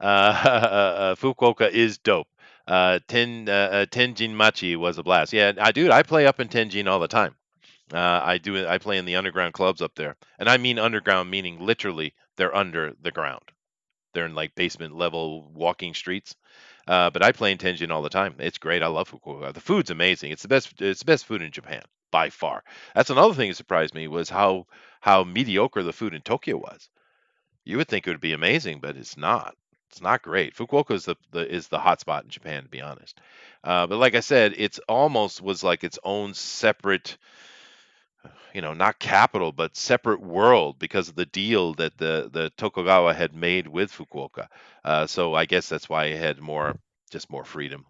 Fukuoka is dope. Tenjin Machi was a blast. Yeah, I play up in Tenjin all the time. I do. I play in the underground clubs up there, and I mean underground, meaning literally they're under the ground. They're in like basement level walking streets. But I play in Tenjin all the time. It's great. I love Fukuoka. The food's amazing. It's the best. It's the best food in Japan by far. That's another thing that surprised me was how mediocre the food in Tokyo was. You would think it would be amazing, but it's not. It's not great. Fukuoka is the hot spot in Japan, to be honest. But like I said, it's almost was like its own separate, not capital, but separate world because of the deal that the Tokugawa had made with Fukuoka. So I guess that's why it had more freedom.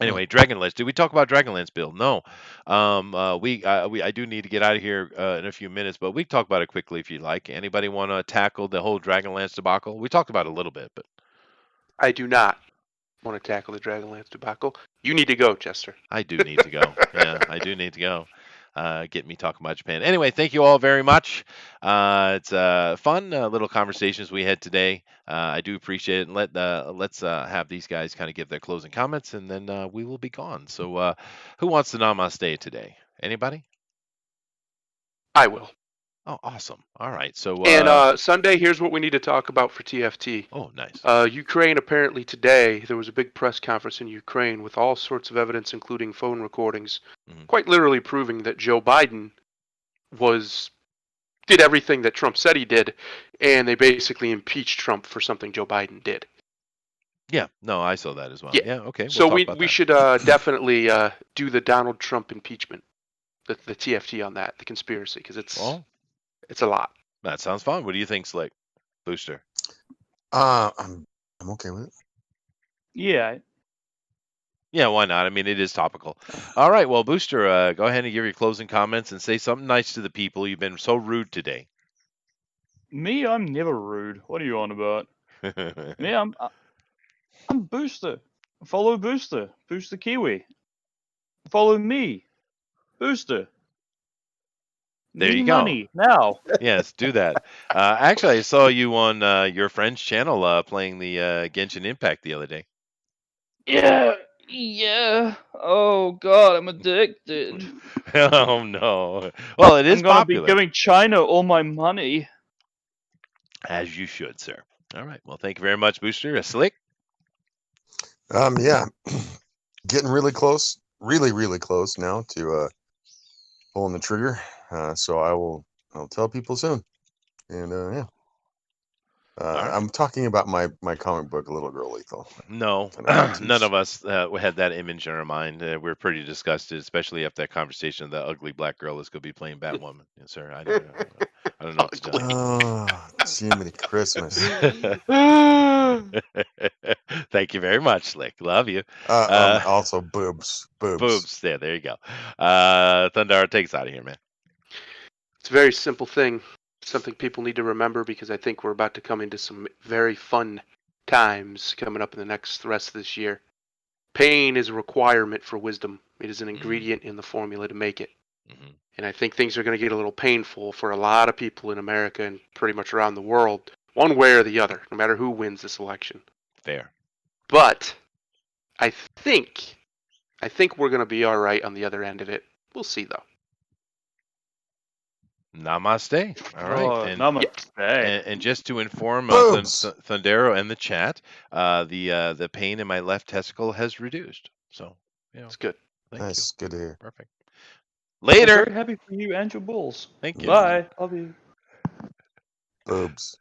Anyway, Dragonlance. Did we talk about Dragonlance, Bill? No. I do need to get out of here in a few minutes, but we can talk about it quickly if you like. Anybody want to tackle the whole Dragonlance debacle? We talked about it a little bit, but I do not want to tackle the Dragonlance debacle. You need to go, Chester. I do need to go. Yeah, I do need to go. Get me talking about Japan. Anyway, thank you all very much. It's fun little conversations we had today. I do appreciate it. And let's have these guys kind of give their closing comments, and then we will be gone. So, who wants to namaste today? Anybody? I will. Oh, awesome. All right. So, And Sunday, here's what we need to talk about for TFT. oh, nice. Ukraine, apparently today, there was a big press conference in Ukraine with all sorts of evidence, including phone recordings, quite literally proving that Joe Biden did everything that Trump said he did, and they basically impeached Trump for something Joe Biden did. Yeah. No, I saw that as well. Yeah. Yeah. Okay. So we'll talk about we that. should definitely do the Donald Trump impeachment, the TFT on that, the conspiracy, because it's a lot. That sounds fun. What do you think, Slick? Booster? I'm okay with it. Yeah. Yeah, why not? I mean, it is topical. All right, well, Booster, go ahead and give your closing comments and say something nice to the people. You've been so rude today. Me, I'm never rude. What are you on about? Me, I'm Booster. Follow Booster. Booster Kiwi. Follow me. Booster. There Need you go. money now. Yes, do that. Actually, I saw you on your friend's channel playing the Genshin Impact the other day. Yeah. Oh God, I'm addicted. Oh no! Well, it is I'm gonna popular. be giving China all my money. As you should, sir. All right. Well, thank you very much, Booster. Slick. Yeah, getting really close, really close now to pulling the trigger. So I'll tell people soon. And yeah. right. I'm talking about my comic book, Little Girl Lethal. No, I don't want to none teach. of us had that image in our mind. We're pretty disgusted, especially after that conversation. The ugly black girl is going to be playing Batwoman. Yes, sir. I don't know what to tell you. Oh, Jiminy Christmas. Thank you very much, Slick. Love you. Also boobs. Boobs. There you go. Thundar, take us out of here, man. It's a very simple thing. Something people need to remember, because I think we're about to come into some very fun times coming up in the rest of this year. Pain is a requirement for wisdom. It is an ingredient in the formula to make it. And I think things are going to get a little painful for a lot of people in America and pretty much around the world, one way or the other, no matter who wins this election. Fair. But I think we're going to be all right on the other end of it. We'll see, though. Namaste. All right. Namaste. And just to inform Thundero and the chat, the pain in my left testicle has reduced. So, it's good. Nice. Good to hear. Perfect. Later. I'm very happy for you and your bulls. Thank you. Bye. Love you. Boobs.